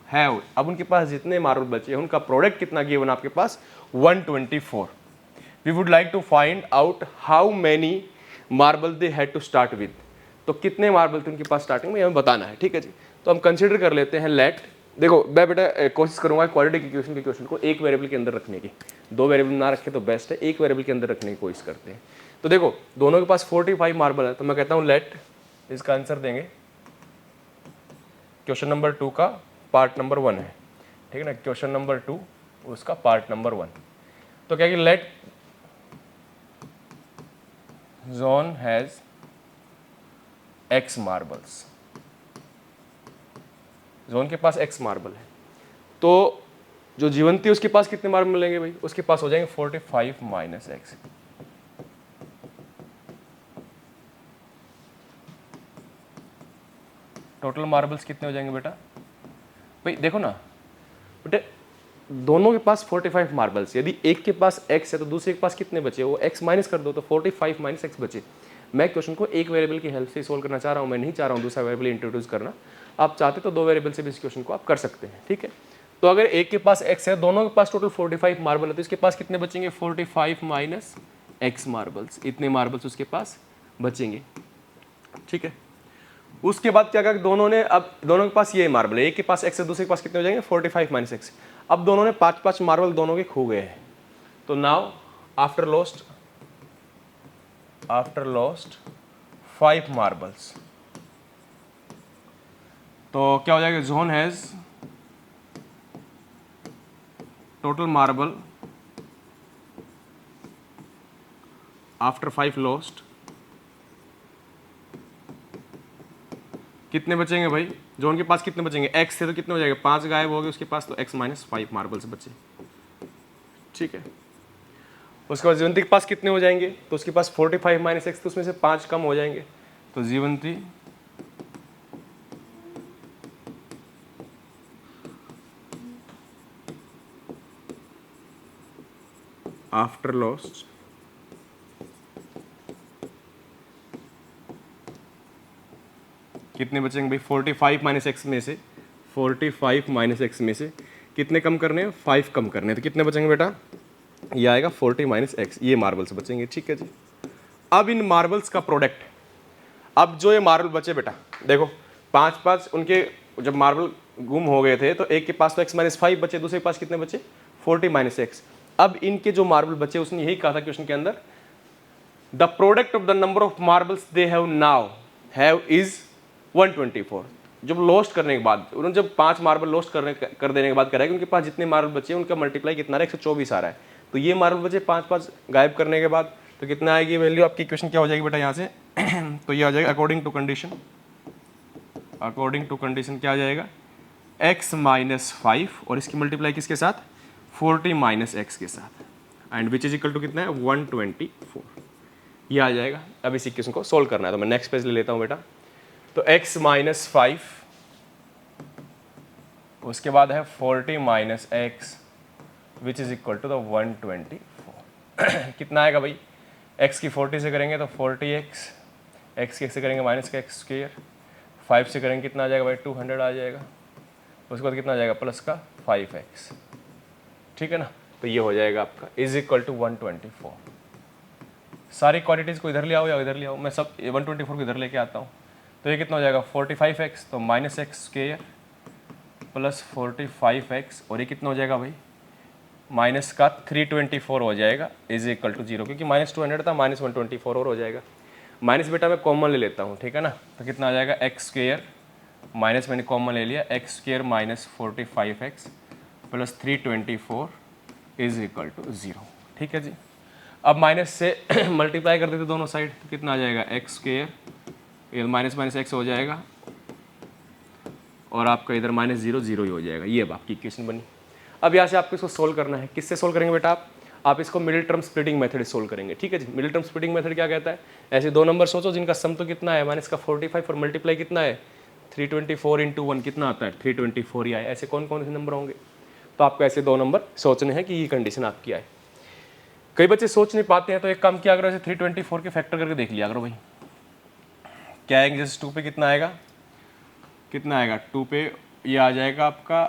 have, अब उनके पास जितने मार्बल बचे हैं उनका प्रोडक्ट कितना गिवन आपके पास, 124। We would like to find out how many marble they had to start with, तो कितने मार्बल थे उनके पास स्टार्टिंग में, हमें बताना है। ठीक है जी, तो हम कंसिडर कर लेते हैं लेट, देखो मैं बेटा कोशिश करूंगा क्वाड्रेटिक इक्वेशन के क्वेश्चन को एक वेरिएबल के अंदर रखने की, दो वेरिएबल ना रखे तो बेस्ट है, एक वेरिएबल के अंदर रखने की कोशिश करते हैं। तो देखो दोनों के पास 45 मार्बल है, तो मैं कहता हूँ लेट, इसका आंसर देंगे क्वेश्चन नंबर 2 का पार्ट नंबर 1 है। ठीक है ना, क्वेश्चन नंबर 2 उसका पार्ट नंबर 1। तो क्या कि let John has x marbles, John के पास x मार्बल है, तो जो जीवंती उसके पास कितने मार्बल मिलेंगे भाई, उसके पास हो जाएंगे 45 माइनस x। टोटल मार्बल्स कितने हो जाएंगे बेटा, भाई देखो ना बेटे, दोनों के पास 45 मार्बल्स, यदि एक के पास x है तो दूसरे के पास कितने बचे, वो x माइनस कर दो तो 45 माइनस x बचे। मैं क्वेश्चन को एक वेरिएबल की हेल्प से सोल्व करना चाह रहा हूँ, मैं नहीं चाह रहा हूँ दूसरा वेरिएबल इंट्रोड्यूस करना। आप चाहते तो दो वेरिएबल से भी इस क्वेश्चन को आप कर सकते हैं। ठीक है, तो अगर एक के पास x है, दोनों के पास टोटल 45 मार्बल है, तो इसके पास कितने बचेंगे, 45 माइनस x मार्बल्स, इतने मार्बल्स उसके पास बचेंगे। ठीक है, उसके बाद क्या कहा, दोनों ने, अब दोनों के पास ये मार्बल है, एक के पास x है, दूसरे के पास कितने हो जाएंगे 45 माइनस x। अब दोनों ने 5-5 मार्बल दोनों के खो गए हैं, तो नाउ आफ्टर लॉस्ट 5 मार्बल्स, तो क्या हो जाएगा, zone has total marble after 5 lost, कितने बचेंगे भाई, जोन के पास कितने बचेंगे, x थे तो कितने हो जाएगा, 5 गायब हो गए उसके पास, तो x माइनस 5 मार्बल्स बचे। ठीक है, उसके बाद जीवंती के पास कितने हो जाएंगे, तो उसके पास 45 माइनस x, तो उसमें से 5 कम हो जाएंगे, तो जीवंती आफ्टर लॉस्ट कितने बचेंगे भाई, 45 माइनस एक्स में से, 45 माइनस एक्स में से कितने कम करने हैं, 5 कम करने हैं, तो कितने बचेंगे बेटा, ये आएगा 40 माइनस एक्स, ये मार्बल्स बचेंगे। ठीक है जी, अब इन मार्बल्स का प्रोडक्ट, अब जो ये मार्बल बचे बेटा, देखो 5-5 उनके जब मार्बल गुम हो गए थे, तो एक के पास तो x माइनस 5 बचे, दूसरे के पास कितने बचे, 40 माइनस एक्स। अब इनके जो मार्बल बचे, उसने यही कहा था क्वेश्चन के अंदर, the product of the number of marbles they have now have is 124। जब लॉस्ट करने के बाद, उन्होंने जब 5 मार्बल लॉस्ट कर देने के बाद करा है कि उनके पास जितने मार्बल बचे उनका मल्टीप्लाई कितना है, 124 आ रहा है। तो ये मार्बल बचे 5-5 गायब करने के बाद, तो कितना आएगी वैल्यू आपकी इक्वेशन क्या हो जाएगी बेटा यहाँ से तो ये आ जाएगा अकॉर्डिंग टू कंडीशन क्या आ जाएगा x माइनस 5 और इसकी मल्टीप्लाई किसके साथ 40 माइनस एक्स के साथ and which is equal to कितना है 124 ये आ जाएगा। अब इस इक्वेशन को सोल्व करना है तो मैं नेक्स्ट पेज ले लेता हूँ बेटा। तो x माइनस 5 उसके बाद है 40 minus x which is equal to the 124 कितना आएगा भाई x की 40 से करेंगे तो 40x x के से करेंगे माइनस का एक्स स्क्वेयर 5 से करेंगे कितना आ जाएगा भाई 200 आ जाएगा उसके बाद कितना आ जाएगा प्लस का 5x ठीक है ना। तो ये हो जाएगा आपका इज इक्वल टू 124। सारी क्वांटिटीज़ को इधर ले आओ या इधर ले आओ मैं सब 124 को इधर लेके आता हूँ तो ये कितना हो जाएगा 45x तो minus x square plus 45x और ये कितना हो जाएगा भाई माइनस का 324 हो जाएगा इज इक्वल टू 0 क्योंकि माइनस 200 था माइनस 124 और हो जाएगा। माइनस बेटा मैं कॉमन ले लेता हूँ ठीक है ना तो कितना आ जाएगा एक्स स्क्वेयर माइनस मैंने कॉमन ले लिया x square minus 45x plus 324 is equal to 0 ठीक है जी। अब माइनस से मल्टीप्लाई कर देते दोनों साइड तो कितना आ जाएगा x square minus minus x हो जाएगा और आपका इधर माइनस 0 0 ही हो जाएगा। ये अब आपकी इक्वेशन बनी। अब यहाँ से आपको इसको सोल्व करना है किससे सोल्व करेंगे बेटा आप इसको middle term splitting method solve करेंगे ठीक है जी। मिडिल टर्म स्प्लिटिंग मेथड क्या कहता है ऐसे दो नंबर सोचो जिनका सम तो कितना है माइनस का 45 और मल्टीप्लाई कितना है 324 इंटू 1 कितना आता है 324 ही आए। ऐसे कौन कौन से नंबर होंगे तो आपको ऐसे दो नंबर सोचने हैं कि ये कंडीशन आपकी आए। कई बच्चे सोच नहीं पाते हैं तो एक काम किया करो ऐसे 324 के फैक्टर करके देख लिया करो भाई क्या आएगा। जैसे 2 पे कितना आएगा 2 पे ये आ जाएगा आपका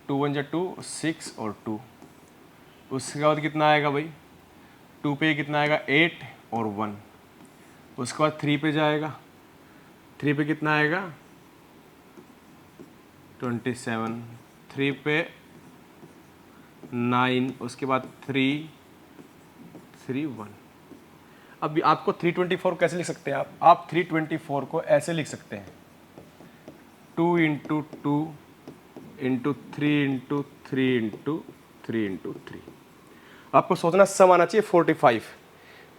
2 1 2 6 और 2 उसके बाद कितना आएगा भाई 2 पे कितना आएगा 8 और 1 उसके बाद 3 पे जाएगा 3 पे कितना आएगा 27 3 पे 9 उसके बाद 3 3 1। अब आपको 324 कैसे लिख सकते हैं आप 324 को ऐसे लिख सकते हैं 2 into 2 into 3 into 3 into 3 into 3। आपको सोचना सम आना चाहिए 45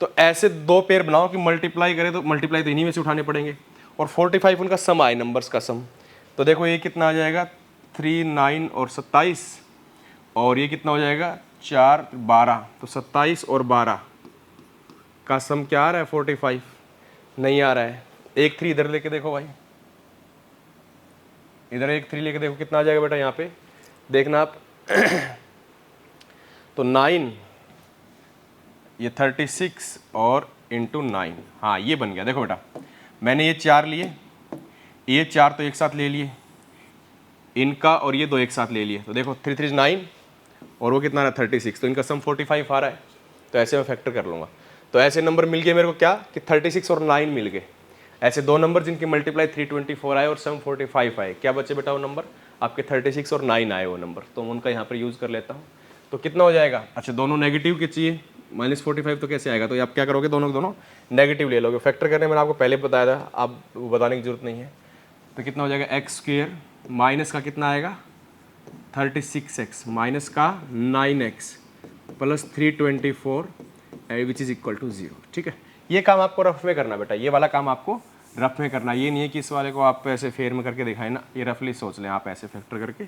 तो ऐसे दो पेयर बनाओ कि मल्टीप्लाई करें तो मल्टीप्लाई तो इन्हीं में से उठाने पड़ेंगे और 45 उनका सम आए नंबर्स का सम। तो देखो ये कितना आ जाएगा 3 9 और 27 और ये कितना हो जाएगा 4 12 तो 27 और 12 का सम क्या आ रहा है 45 नहीं आ रहा है। एक 3 इधर लेके देखो भाई इधर एक 3 लेके देखो कितना आ जाएगा बेटा यहाँ पे देखना आप तो 9 ये 36 और इंटू 9 हाँ ये बन गया। देखो बेटा मैंने ये 4 लिए ये 4 तो एक साथ ले लिए इनका और ये 2 एक साथ ले लिए तो देखो 3 3 9 और वो कितना रहा 36 तो इनका सम 45 आ रहा है तो ऐसे मैं फैक्टर कर लूँगा। तो ऐसे नंबर मिल गए मेरे को क्या कि 36 और 9 मिल गए। ऐसे दो नंबर जिनकी मल्टीप्लाई 324 आए और सम 45 आए क्या बचे बेटा वो नंबर आपके 36 और 9 आए वो नंबर तो मैं उनका यहाँ पर यूज़ कर लेता हूँ। तो कितना हो जाएगा अच्छा दोनों नेगेटिव के चाहिए -45 तो कैसे आएगा तो आप क्या करोगे दोनों दोनों नेगेटिव ले लोगे। फैक्टर करने मैंने आपको पहले बताया था आप बताने की जरूरत नहीं है। तो कितना हो जाएगा एक्स स्क्वेयर माइनस का कितना आएगा 36x माइनस का 9x plus 324 which is equal to 0 ठीक है। ये काम आपको रफ में करना बेटा ये वाला काम आपको रफ में करना ये नहीं है कि इस वाले को आप ऐसे फेर में करके दिखाएं ना ये रफली सोच लें आप ऐसे फैक्टर करके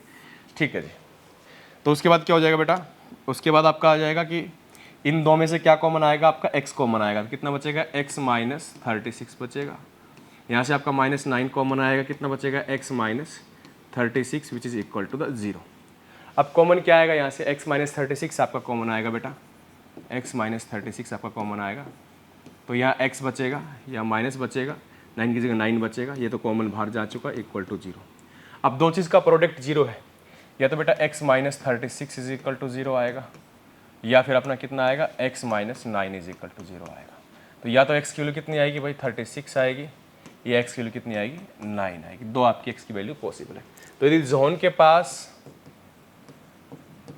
ठीक है जी। तो उसके बाद क्या हो जाएगा बेटा उसके बाद आपका आ जाएगा कि इन दो में से क्या कॉमन आएगा आपका x कॉमन आएगा तो कितना बचेगा x माइनस 36 बचेगा। यहाँ से आपका -9 कॉमन आएगा कितना बचेगा x minus 36 which is equal to the 0। अब कॉमन क्या आएगा यहाँ से x माइनस 36 आपका कॉमन आएगा बेटा x माइनस 36 आपका कॉमन आएगा तो यहाँ x बचेगा या माइनस बचेगा 9 की जगह 9 बचेगा ये तो कॉमन बाहर जा चुका इक्वल टू 0। अब दो चीज़ का प्रोडक्ट 0 है या तो बेटा x minus 36 is equal to 0 आएगा या फिर अपना कितना आएगा x minus 9 is equal to 0 आएगा। तो या तो x की वैल्यू कितनी आएगी भाई 36 आएगी या x की वैल्यू कितनी आएगी 9 आएगी। दो आपकी x की वैल्यू पॉसिबल है। तो यदि जोन के पास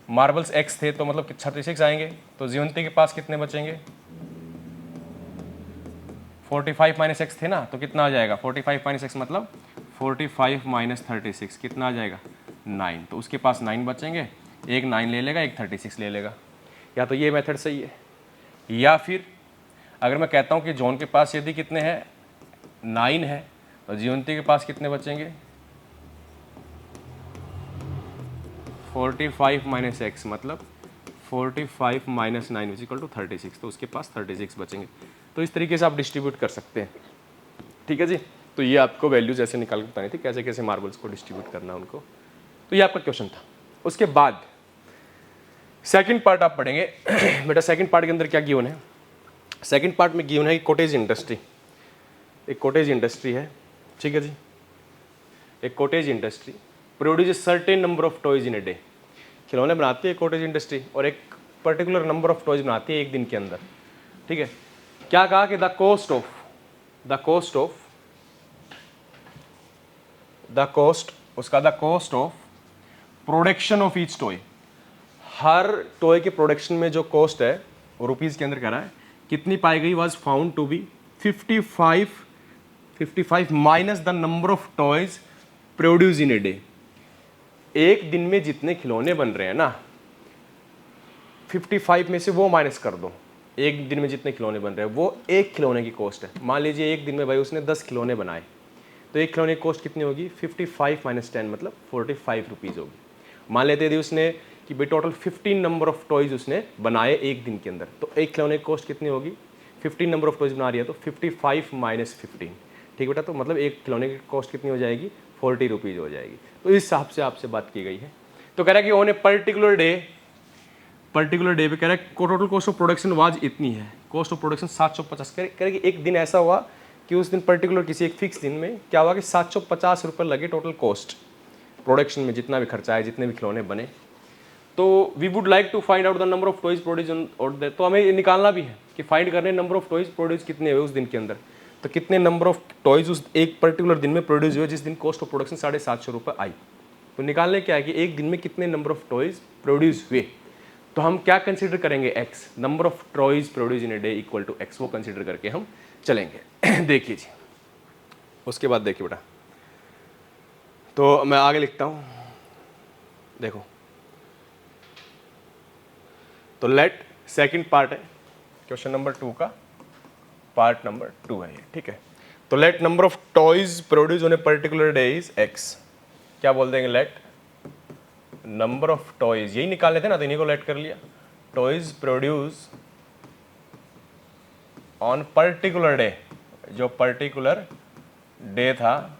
मार्बल्स x थे तो मतलब 36 आएंगे तो जीवंती के पास कितने बचेंगे 45 माइनस एक्स थे ना तो कितना आ जाएगा 45 माइनस एक्स मतलब 45 माइनस 36 कितना आ जाएगा 9 तो उसके पास 9 बचेंगे एक 9 ले लेगा एक 36 ले लेगा। या तो ये मेथड सही है या फिर अगर मैं कहता हूँ कि जॉन के पास यदि कितने हैं 9 है तो जीवंती के पास कितने बचेंगे 45 माइनस एक्स, मतलब 45 माइनस 9 इज इक्वल टू 36, तो उसके पास 36 बचेंगे। तो इस तरीके से आप डिस्ट्रीब्यूट कर सकते हैं, ठीक है जी। तो ये आपको वैल्यूज ऐसे निकाल के बतानी थी कैसे कैसे मार्बल्स को डिस्ट्रीब्यूट करना उनको। तो ये आपका क्वेश्चन था। उसके बाद सेकंड पार्ट आप पढ़ेंगे बेटा। सेकंड पार्ट के अंदर क्या गिवन है? सेकंड पार्ट में गिवन है कि कॉटेज इंडस्ट्री, एक कॉटेज इंडस्ट्री है, ठीक है जी। एक cottage industry produce certain number of toys in a day. खिलौने बनाती है कॉटेज इंडस्ट्री और एक पर्टिकुलर नंबर ऑफ टॉयज बनाती है एक दिन के अंदर, ठीक है। क्या कहा कि the cost of production of each toy, her toy के प्रोडक्शन में जो कॉस्ट है वो रुपीज के अंदर कह रहा है, कितनी पाई गई? Was found to be 55 minus the number of toys produce in a day. एक दिन में जितने खिलौने बन रहे हैं ना, 55 में से वो माइनस कर दो। एक दिन में जितने खिलौने बन रहे हैं वो एक खिलौने की कॉस्ट है। मान लीजिए एक दिन में भाई उसने 10 खिलौने बनाए, तो एक खिलौने की कॉस्ट कितनी होगी? 55 माइनस 10 मतलब 45 रुपीज़ होगी। मान लेते यदि उसने कि भाई टोटल 15 नंबर ऑफ टॉयज उसने बनाए एक दिन के अंदर, तो एक खिलौने की कॉस्ट कितनी होगी? 15 नंबर ऑफ टॉयज बना रही है तो 55 माइनस 15, ठीक बेटा। तो मतलब एक खिलौने की कॉस्ट कितनी हो जाएगी? 40 रुपीज़ हो जाएगी। तो इस हिसाब से आपसे बात की गई है। तो कह रहा है कि ऑन ए पर्टिकुलर डे पे कह रहा है total cost of production was इतनी है, कॉस्ट ऑफ प्रोडक्शन 750। कह रहा है कि एक दिन ऐसा हुआ कि उस दिन पर्टिकुलर किसी एक फिक्स दिन में क्या हुआ कि 750 रुपये लगे टोटल कॉस्ट प्रोडक्शन में, जितना भी खर्चा है, जितने भी खिलौने बने। तो we would like to find out the number of toys produce और तो हमें ये निकालना भी है कि फाइंड करने नंबर ऑफ टॉयज प्रोड्यूस कितने हुए उस दिन के अंदर। तो कितने नंबर ऑफ टॉयज उस एक पर्टिकुलर दिन में प्रोड्यूस हुए जिस दिन कॉस्ट ऑफ प्रोडक्शन 750 रुपये आई। तो निकालने क्या है कि एक दिन में कितने नंबर ऑफ टॉयज प्रोड्यूस हुए। तो हम क्या कंसीडर करेंगे? X, number of toys produce in a day equal to x, वो कंसीडर करके हम चलेंगे। देखिए जी, उसके बाद देखिए बेटा, तो मैं आगे लिखता हूं, देखो। तो लेट सेकंड पार्ट है क्वेश्चन नंबर 2 का, पार्ट नंबर 2 है ये, ठीक है। तो late number of toys produce on a particular day is x. क्या बोल देंगे? लेट नंबर ऑफ टॉयज, यही निकाल लेते ना, तो इन्हीं को लेट कर लिया। Toys produce on particular day, जो पर्टिकुलर डे था,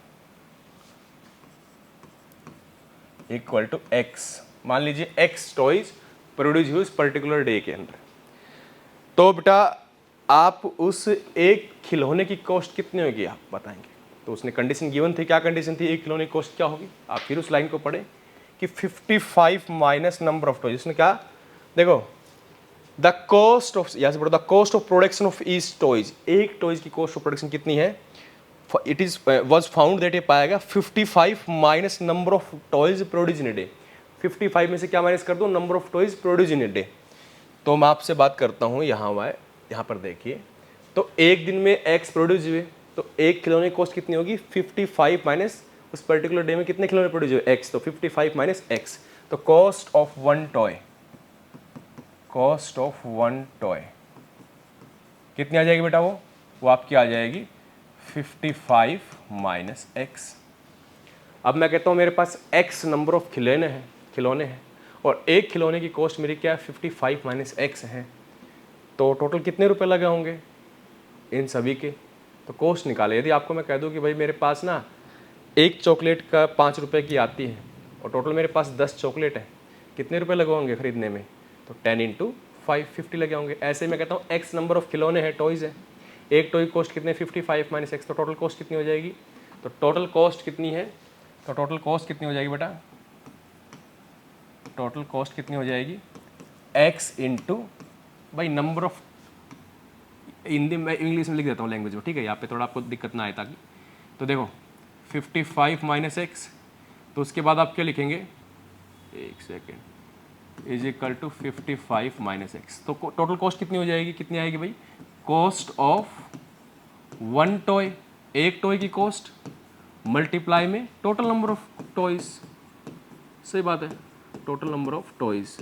इक्वल टू एक्स। मान लीजिए एक्स टॉयज प्रोड्यूस हुई उस पर्टिकुलर डे के अंदर। तो बेटा आप उस एक खिलौने की कॉस्ट कितनी होगी आप बताएंगे। तो उसने कंडीशन गिवन थी, क्या कंडीशन थी? एक खिलौने की कॉस्ट क्या होगी? आप फिर उस लाइन को पढ़े कि 55 माइनस नंबर ऑफ टॉयज। उसने क्या? देखो, द कॉस्ट ऑफ, यहां से पढ़ो, the cost of production of each toys. एक टॉयज की कॉस्ट ऑफ प्रोडक्शन कितनी है? It is was found that, ये पाया गया 55 minus number of toys produce in a day. 55 में से क्या माइनस कर दो? Number of toys produce in a day. तो मैं आपसे बात करता हूँ यहाँ पर देखिए, तो एक दिन में एक्स प्रोड्यूस हुए, तो एक खिलौने की कॉस्ट कितनी होगी? 55 माइनस उस पर्टिकुलर डे में कितने खिलौने प्रोड्यूस हुए? एक्स, तो 55 माइनस एक्स। तो कॉस्ट ऑफ वन टॉय कितनी आ जाएगी बेटा? वो आपकी आ जाएगी 55 माइनस एक्स। अब मैं कहता हूँ मेरे पास एक्स नंबर ऑफ खिलौने हैं और एक खिलौने की कॉस्ट मेरी क्या है? 55 माइनस एक्स है। तो टोटल कितने रुपए लगे होंगे इन सभी के? तो कॉस्ट निकाले। यदि आपको मैं कह दूं कि भाई मेरे पास ना एक चॉकलेट का 5 रुपये की आती है और टोटल मेरे पास 10 चॉकलेट है, कितने रुपए लगे होंगे खरीदने में? तो 10 इंटू 5 50 लगे होंगे। ऐसे मैं कहता हूँ एक्स नंबर ऑफ खिलौने हैं, टॉयज़ है, एक टॉय कॉस्ट कितने? 55 माइनस एक्स। तो टोटल कॉस्ट कितनी हो जाएगी? तो टोटल कॉस्ट कितनी है? तो टोटल कॉस्ट कितनी हो जाएगी बेटा? टोटल कॉस्ट कितनी हो जाएगी? एक्स इंटू भाई नंबर ऑफ, हिंदी में इंग्लिश में लिख देता हूँ लैंग्वेज में, ठीक है, यहाँ पे थोड़ा आपको दिक्कत ना आए ताकि। तो देखो 55 माइनस एक्स, तो उसके बाद आप क्या लिखेंगे? एक second, is equal to 55 minus x. तो टोटल कॉस्ट कितनी हो जाएगी? कितनी आएगी भाई? कॉस्ट ऑफ वन टॉय, एक टॉय की कॉस्ट मल्टीप्लाई में टोटल नंबर ऑफ टॉयज। सही बात है, टोटल नंबर ऑफ टॉयज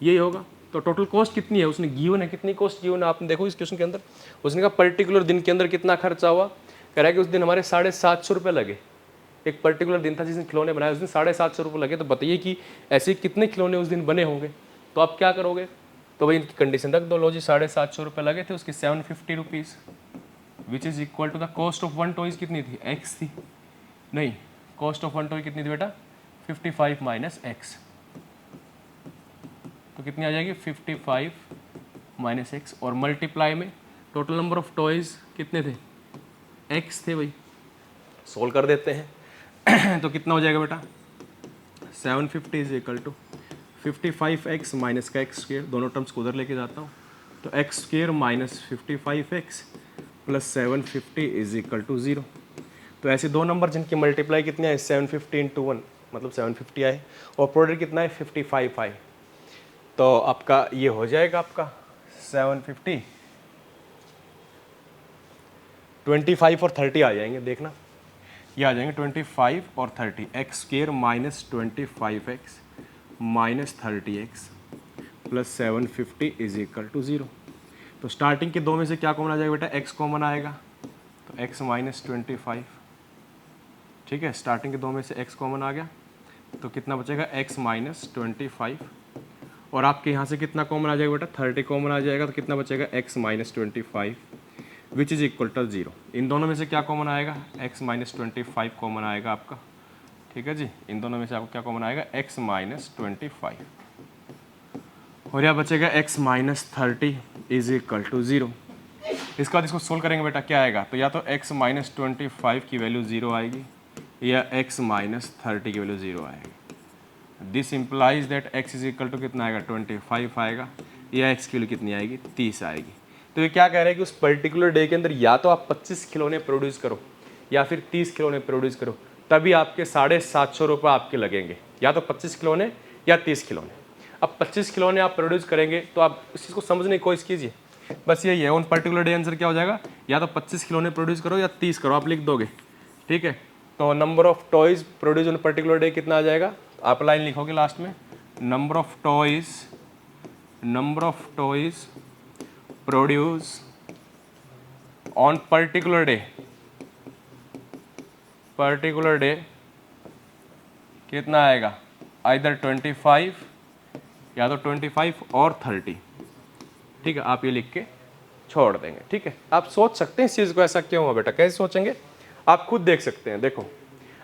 यही होगा। तो टोटल कॉस्ट कितनी है उसने गिवन है, कितनी कॉस्ट गिवन है आपने देखो इस क्वेश्चन के अंदर। उसने कहा पर्टिकुलर दिन के अंदर कितना खर्चा हुआ, कह रहा है कि उस दिन हमारे 750 रुपये लगे। एक पर्टिकुलर दिन था जिस दिन खिलौने बनाए, उस दिन 750 रुपये लगे। तो बताइए कि ऐसे कितने खिलौने उस दिन बने होंगे। तो आप क्या करोगे, तो भाई इनकी कंडीशन रख दो, लो जी 750 रुपये लगे थे, उसके 750 rupees which is equal to the cost of one toys कितनी थी, एक्स थी, नहीं कॉस्ट ऑफ वन टॉय कितनी थी बेटा 55 माइनस एक्स, तो कितनी आ जाएगी 55 माइनस एक्स, और मल्टीप्लाई में टोटल नंबर ऑफ टॉयज कितने थे, एक्स थे भाई। सोल्व कर देते हैं तो कितना हो जाएगा बेटा 750 is equal to 55x minus का एक्स स्क्र, दोनों टर्म्स को उधर लेके जाता हूँ, तो x square minus 55x plus 750 is equal to 0। तो ऐसे दो नंबर जिनकी मल्टीप्लाई कितने आए 750 इंटू 1 मतलब 750 आए, और प्रोडक्ट कितना है 55 आए। तो आपका ये हो जाएगा आपका 750, 25 और 30 आ जाएंगे, देखना ये आ जाएंगे 25 और 30, x square minus 25x minus 30x plus 750 is equal to 0। तो स्टार्टिंग के दो में से क्या कॉमन आ जाएगा बेटा, x कॉमन आएगा, तो x माइनस 25, ठीक है, स्टार्टिंग के दो में से x कॉमन आ गया, तो कितना बचेगा x माइनस 25, और आपके यहाँ से कितना कॉमन आ जाएगा बेटा 30 कॉमन आ जाएगा, तो कितना बचेगा x minus 25 which is equal to 0। इन दोनों में से क्या कॉमन आएगा, x माइनस 25 कॉमन आएगा आपका, ठीक है जी, इन दोनों में से आपको क्या कॉमन आएगा x माइनस 25, और यह बचेगा x minus 30 is equal to 0। इसके बाद इसको सोल्व करेंगे बेटा, क्या आएगा, तो या तो x माइनस 25 की वैल्यू 0 आएगी, या x माइनस 30 की वैल्यू 0 आएगी। This implies that x is equal to कितना आएगा 25 आएगा, या x की वैल्यू कितनी आएगी 30 आएगी। तो ये क्या कह रहे हैं कि उस पर्टिकुलर डे के अंदर या तो आप 25 खिलौने प्रोड्यूस करो या फिर 30 खिलौने प्रोड्यूस करो, तभी आपके 750 रुपये आपके लगेंगे, या तो 25 खिलौने या 30 खिलौने। अब 25 खिलौने आप प्रोड्यूस करेंगे तो आप इस चीज़ को समझने की कोशिश कीजिए, बस यही है, उन पर्टिकुलर डे आंसर क्या हो जाएगा, या तो 25 खिलौने प्रोड्यूस करो या 30 करो, आप लिख दोगे, ठीक है। तो number of toys produce on particular day कितना आ जाएगा, आप लाइन लिखोगे लास्ट में, number of toys produce on particular day कितना आएगा, आइदर 25 या तो 25 और 30, ठीक है, आप ये लिख के छोड़ देंगे, ठीक है। आप सोच सकते हैं इस चीज़ को ऐसा क्यों हुआ बेटा, कैसे सोचेंगे आप खुद देख सकते हैं। देखो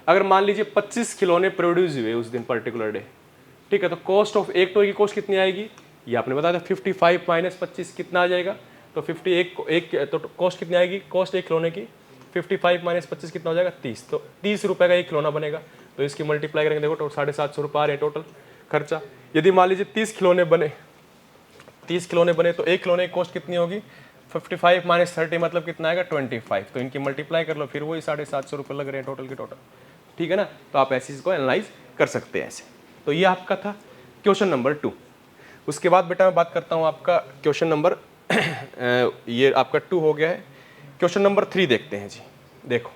अगर मान लीजिए 25 खिलौने प्रोड्यूस हुए उस दिन पर्टिकुलर डे, ठीक है, तो कॉस्ट ऑफ एक टॉय की कॉस्ट कितनी आएगी, ये आपने बताया था 55 माइनस 25 कितना आ जाएगा, तो 51 तो कॉस्ट कितनी आएगी, कॉस्ट एक खिलौने की 55 माइनस 25 कितना हो जाएगा 30, तो 30 रुपये का एक खिलौना बनेगा। तो इसकी मल्टीप्लाई करेंगे, देखो तो 750 रुपये आ रहे हैं टोटल खर्चा। यदि मान लीजिए 30 खिलौने बने तो एक खिलौने की कॉस्ट कितनी होगी 55 माइनस 30 मतलब कितना आएगा 25, तो इनकी मल्टीप्लाई कर लो, फिर वही 750 रुपये लग रहे हैं टोटल के टोटल, ठीक है ना। तो आप ऐसे इसको एनालाइज कर सकते हैं ऐसे। तो ये आपका था क्वेश्चन नंबर 2। उसके बाद बेटा मैं बात करता हूँ आपका क्वेश्चन नंबर ये आपका 2 हो गया है, क्वेश्चन नंबर 3 देखते हैं जी। देखो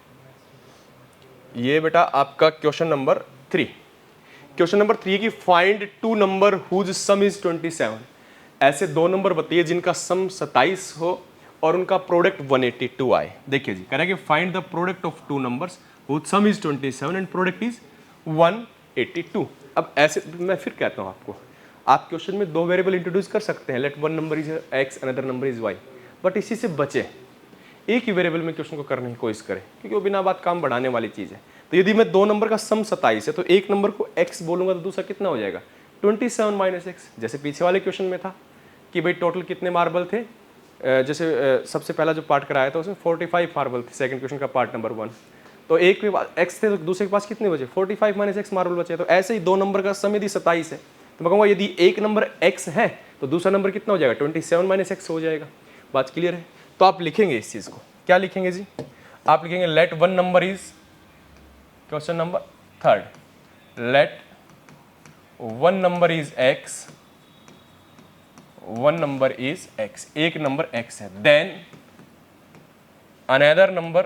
ये बेटा आपका क्वेश्चन नंबर 3 की find 2 number whose sum is 27। ऐसे दो नंबर बताइए जिनका सम 27 हो और उनका प्रोडक्ट 182 आए। देखिए जी, करेंगे find the product of 2 numbers whose sum is 27 and product is 182। अब ऐसे मैं फिर कहता हूँ आपको, आप क्वेश्चन में 2 वेरिएबल इंट्रोड्यूस कर सकते हैं, late one number is x another number is y, but इसी से बचे एक ही वेरिएबल में क्वेश्चन को करने की कोशिश करें, क्योंकि वो बिना बात काम बढ़ाने वाली चीज़ है। तो यदि मैं 2 नंबर का सम 27 है तो एक नंबर को x बोलूंगा तो दूसरा कितना हो जाएगा 27 माइनस एक्स, जैसे पीछे वाले क्वेश्चन में था कि भाई टोटल कितने मार्बल थे, जैसे सबसे पहला जो पार्ट कराया था उसमें 45 मार्बल थे, सेकंड क्वेश्चन का पार्ट नंबर 1, तो एक के पास x थे तो दूसरे के पास कितने बचे 45 माइनस एक्स मार्बल बचे। तो ऐसे ही 2 नंबर का सम यदि 27 है तो मैं कहूँगा यदि एक नंबर x है तो दूसरा नंबर कितना हो जाएगा 27 माइनस एक्स हो जाएगा। बात क्लियर है। तो आप लिखेंगे इस चीज़ को, क्या लिखेंगे जी, आप लिखेंगे let one number is, question number 3, let one number is x, one number is x, एक नंबर x है, then another number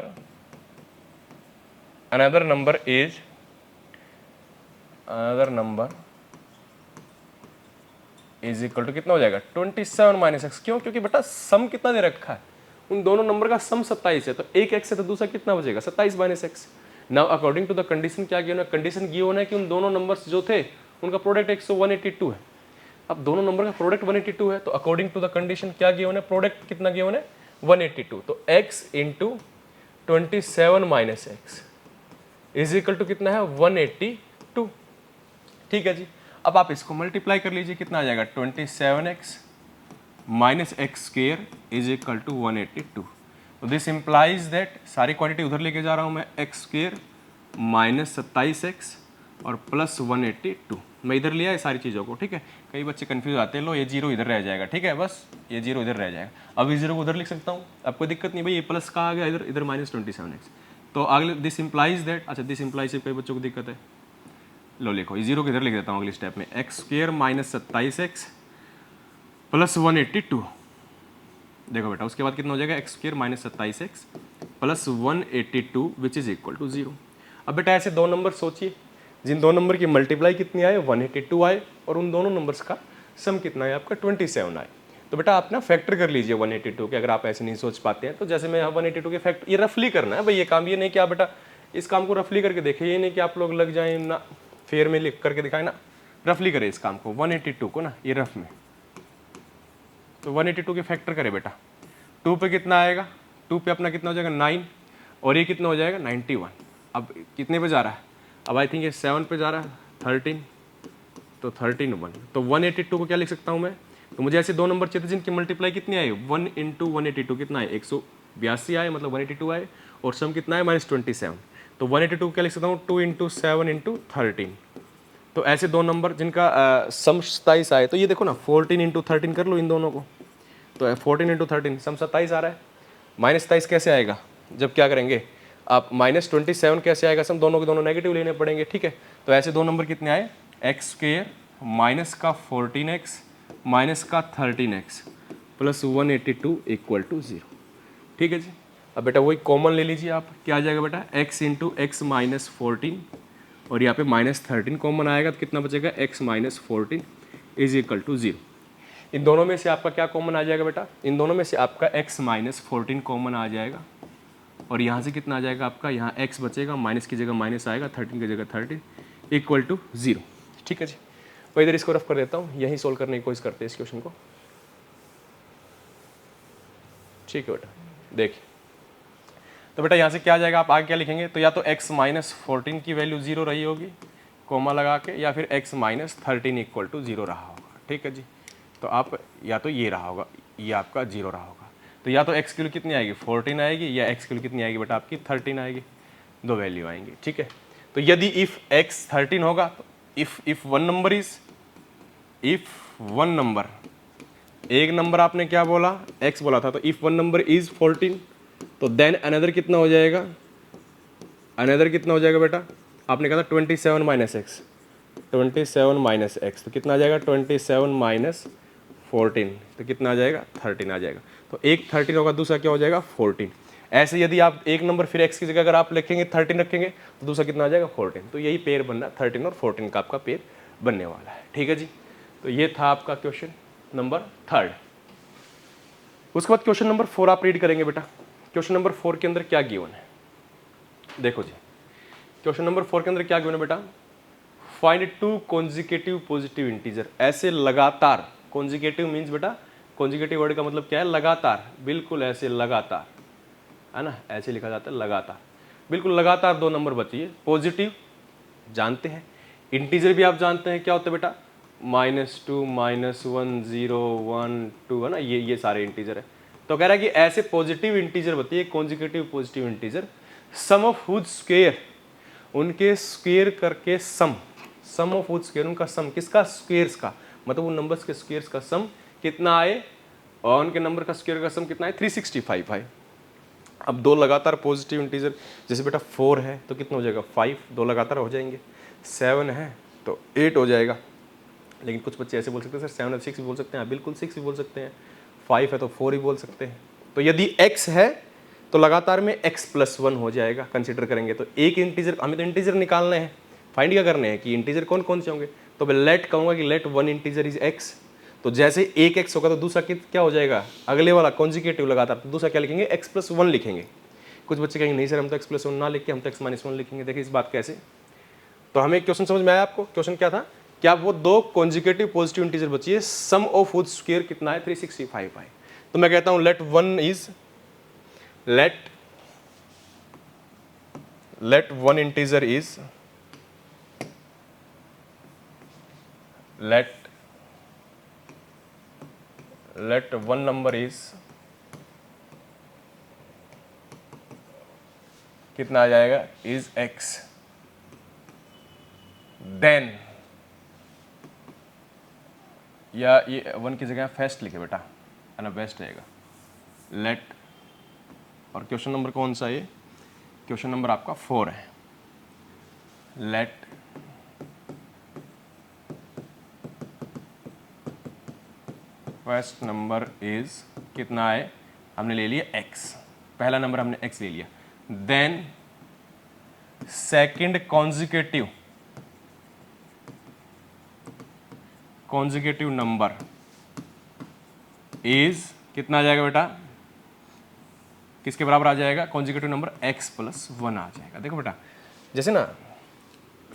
is equal to कितना हो जाएगा 27 माइनस एक्स। क्यों? क्योंकि बेटा सम कितना दे रखा है, उन दोनों नंबर का सम 27 है, तो एक एक्स है तो दूसरा कितना बचेगा 27 minus x. Now according to the condition क्या गिवन है, कंडीशन गिवन है कि उन दोनों नंबर्स जो थे उनका प्रोडक्ट 182 है। अब दोनों नंबर का प्रोडक्ट 182 है, तो अकॉर्डिंग टू द कंडीशन क्या गिवन है, प्रोडक्ट कितना गिवन है 182, तो x into 27 minus x is equal to कितना है 182। ठीक है जी, अब आप इसको मल्टीप्लाई कर लीजिए, कितना आ जाएगा 27x minus x square is equal to 182। तो दिस इम्प्लाइज दैट, सारी क्वांटिटी उधर लेके जा रहा हूँ मैं, एक्स स्क्वेयर माइनस 27x और प्लस 182, मैं इधर लिया है सारी चीज़ों को। ठीक है, कई बच्चे कंफ्यूज आते हैं, लो ये जीरो इधर रह जाएगा, ठीक है, बस ये जीरो इधर रह जाएगा। अब इस जीरो को उधर लिख सकता हूँ, अब कोई दिक्कत नहीं भाई, ये प्लस का आ गया इधर, इधर माइनस 27x। तो अगले दिस इम्प्लाइज दैट, अच्छा दिस इम्प्लाइज से कई बच्चों को दिक्कत है, लो लिखो, ये जीरो किधर लिख देता हूँ अगले स्टेप में, x square minus 27x plus 182। देखो बेटा उसके बाद कितना हो जाएगा x square minus 27x plus 182 which is equal to 0। अब बेटा ऐसे दो नंबर सोचिए, जिन दो नंबर की मल्टीप्लाई कितनी आए 182 आए, और उन दोनों नंबर्स का सम कितना है आपका 27 आए। तो बेटा आप ना फैक्टर कर लीजिए 182 के, अगर आप ऐसे नहीं सोच पाते हैं तो जैसे मैं 182 के फैक्टर, ये रफली करना है भाई ये काम, ये नहीं कि आप बेटा इस काम को रफली करके देखिए, ये नहीं कि आप लोग लग जाएं ना फेयर में लिख करके दिखाएं ना, रफली करें इस काम को 182 को ना, ये रफ में। तो 182 के फैक्टर करें बेटा, 2 पे कितना आएगा, 2 पे अपना कितना हो जाएगा 9, और ये कितना हो जाएगा 91। अब कितने पे जा रहा है, अब आई थिंक ये 7 पे जा रहा है 13, तो 13 1, तो 182 को क्या लिख सकता हूँ मैं, तो मुझे ऐसे दो नंबर चाहिए थे जिनकी मल्टीप्लाई कितनी आई 1 इंटू 182 कितना है 182 आए, मतलब 182 आए, और सम कितना है -27। तो 182 को क्या लिख सकता हूँ 2 इंटू 7 इंटू 13। तो ऐसे दो नंबर जिनका सम 27 आए, तो ये देखो ना 14 इंटू 13 कर लो इन दोनों को, तो 14 इंटू 13 सम 27 आ रहा है। -27 कैसे आएगा, जब क्या करेंगे आप -27 कैसे आएगा, सम दोनों के दोनों नेगेटिव लेने पड़ेंगे। ठीक है, तो ऐसे दो नंबर कितने आए, एक्स स्क्वेयर माइनस का 14x माइनस का 13x प्लस 182 इक्वल टू 0। ठीक है जी, अब बेटा वही कॉमन ले लीजिए आप, क्या आ जाएगा बेटा x इंटू एक्स माइनस 14, और यहाँ पे -13 कॉमन आएगा, तो कितना बचेगा x minus 14 is equal to 0। इन दोनों में से आपका क्या कॉमन आ जाएगा बेटा, इन दोनों में से आपका x माइनस 14 कॉमन आ जाएगा, और यहाँ से कितना आ जाएगा आपका, यहाँ x बचेगा, माइनस की जगह माइनस आएगा, 13 की जगह 13 इक्वल टू 0। ठीक है जी, तो इधर इसको रफ कर देता हूँ, यहीं सोल्व करने की कोशिश करते हैं इस क्वेश्चन को। ठीक है बेटा, देखिए तो बेटा यहाँ से क्या आ जाएगा, आप आगे क्या लिखेंगे, तो या तो x माइनस 14 की वैल्यू 0 रही होगी कोमा लगा के, या फिर x माइनस 13 इक्वल टू 0 रहा होगा। ठीक है जी, तो आप या तो ये रहा होगा, ये आपका 0 रहा होगा, तो या तो x की वैल्यू कितनी आएगी 14 आएगी, या x की वैल्यू कितनी आएगी बेटा आपकी 13 आएगी, दो वैल्यू आएंगी। ठीक है, तो यदि इफ x 13 होगा, तो if one number is, if one number, एक नंबर आपने क्या बोला x बोला था, तो इफ वन नंबर इज 14, तो देन अनदर कितना हो जाएगा, अनदर कितना हो जाएगा बेटा, आपने कहा था 27 माइनस एक्स, 27 माइनस एक्स, तो कितना आ जाएगा 27 माइनस 14, तो कितना आ जाएगा 13 आ जाएगा। तो एक 13 होगा, दूसरा क्या हो जाएगा 14। ऐसे यदि आप एक नंबर फिर x की जगह अगर आप लिखेंगे 13 रखेंगे, तो दूसरा कितना आ जाएगा 14। तो यही पेयर बनना, 13 और 14 का आपका पेयर बनने वाला है। ठीक है जी, तो ये था आपका क्वेश्चन नंबर 3। उसके बाद क्वेश्चन नंबर 4 आप रीड करेंगे बेटा। क्वेश्चन नंबर 4 के अंदर क्या गिवन है, देखो जी, क्वेश्चन नंबर 4 के अंदर क्या गिवन है बेटा, फाइंड 2 कॉन्जिक्यूटिव पॉजिटिव इंटीजर। ऐसे लगातार, कॉन्जिक्यूटिव मीन्स बेटा, कॉन्जिक्यूटिव वर्ड का मतलब क्या है, लगातार, बिल्कुल ऐसे लगातार, है ना, ऐसे लिखा जाता है लगातार, बिल्कुल लगातार दो नंबर बचिए। पॉजिटिव जानते हैं, इंटीजर भी आप जानते हैं क्या होता है बेटा, -2 -1 0 1 2, है ना, ये सारे इंटीजर है। तो कह रहा है कि ऐसे पॉजिटिव इंटीजर बताइए, consecutive positive integer, sum of whose square, उनके स्क्वायर करके sum, sum of whose square, उनका सम किसका, स्क्वायर्स का, मतलब उन नंबर्स के स्क्वायर्स का सम कितना आए, और उनके नंबर का स्क्वायर का सम कितना है 365 है। अब दो लगातार पॉजिटिव इंटीजर, जैसे बेटा 4 है तो कितना हो जाएगा 5, दो लगातार हो जाएंगे, 7 है तो 8 हो जाएगा। लेकिन कुछ बच्चे ऐसे बोल सकते हैं सर 7 और 6 भी बोल सकते हैं, बिल्कुल 6 भी बोल सकते हैं, 5 है तो 4 ही बोल सकते हैं। तो यदि x है तो लगातार में x+1 हो जाएगा, कंसिडर करेंगे तो एक इंटीजर, हमें तो इंटीजर निकालने हैं, फाइंड क्या करने हैं कि इंटीजर कौन कौन से होंगे। तो मैं लेट कहूँगा कि let one integer is x, तो जैसे एक x होगा तो दूसरा क्या हो जाएगा, अगले वाला कॉन्जिकेटिव लगातार, तो दूसरा क्या लिखेंगे, x+1 लिखेंगे। कुछ बच्चे कहेंगे नहीं सर हम तो x+1 ना लिख के हम तो x-1 लिखेंगे। देखिए इस बात कैसे, तो हमें क्वेश्चन समझ में आया आपको? क्वेश्चन क्या था, क्या वो दो कॉन्जिकेटिव पॉजिटिव इंटीजर बची है, सम ऑफ व्हिच स्क्वायर कितना है, 365 है। तो मैं कहता हूं let one integer is let one number is कितना आ जाएगा, is x, then या ये वन की जगह फेस्ट लिखे बेटा, है ना, बेस्ट रहेगा। लेट, और क्वेश्चन नंबर कौन सा है ये, क्वेश्चन नंबर आपका 4 है। लेट फर्स्ट नंबर इज कितना है, हमने ले लिया x, पहला नंबर हमने x ले लिया। Then second consecutive number is कितना आ जाएगा बेटा, किसके बराबर आ जाएगा, कॉन्जिकेटिव नंबर x+1 आ जाएगा। देखो बेटा जैसे ना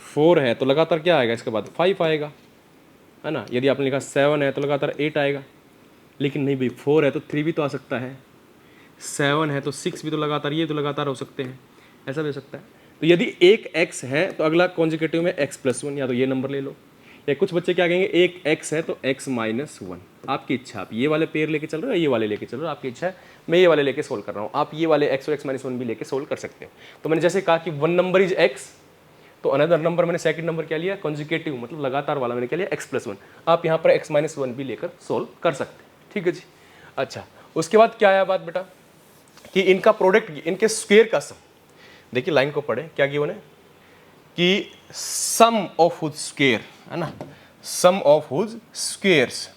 4 है तो लगातार क्या आएगा, इसके बाद 5 आएगा, है ना। यदि आपने लिखा 7 है तो लगातार 8 आएगा, लेकिन नहीं भाई 4 है तो 3 भी तो आ सकता है, 7 है तो 6 भी तो लगातार, ये तो लगातार हो सकते हैं, ऐसा भी हो सकता है। तो यदि एक x है तो अगला कॉन्जिकेटिव में x+1, या तो ये नंबर ले लो, या कुछ बच्चे क्या कहेंगे एक x है तो x-1, आपकी इच्छा, आप ये वाले पेयर लेके चल रहे हो या ये वाले लेके चल रहे हो, आपकी इच्छा है। मैं ये वाले लेके सोल्व कर रहा हूँ, आप ये वाले x और x-1 भी लेके सोल्व कर सकते हो। तो मैंने जैसे कहा कि वन नंबर इज x, तो अनदर नंबर मैंने सेकंड नंबर क्या लिया, कॉन्जिकेटिव मतलब लगातार वाला मैंने क्या लिया, x+1। आप यहाँ पर x-1 भी लेकर सोल्व कर सकते हैं, ठीक है जी। अच्छा, उसके बाद क्या आया बात बेटा, कि इनका प्रोडक्ट, इनके स्क्वायर का सम। देखिए लाइन को पढ़े, क्या गिवन है कि सम ऑफ व्हिच स्क्वायर, है ना, सम ऑफ व्हिच स्क्वायर्स,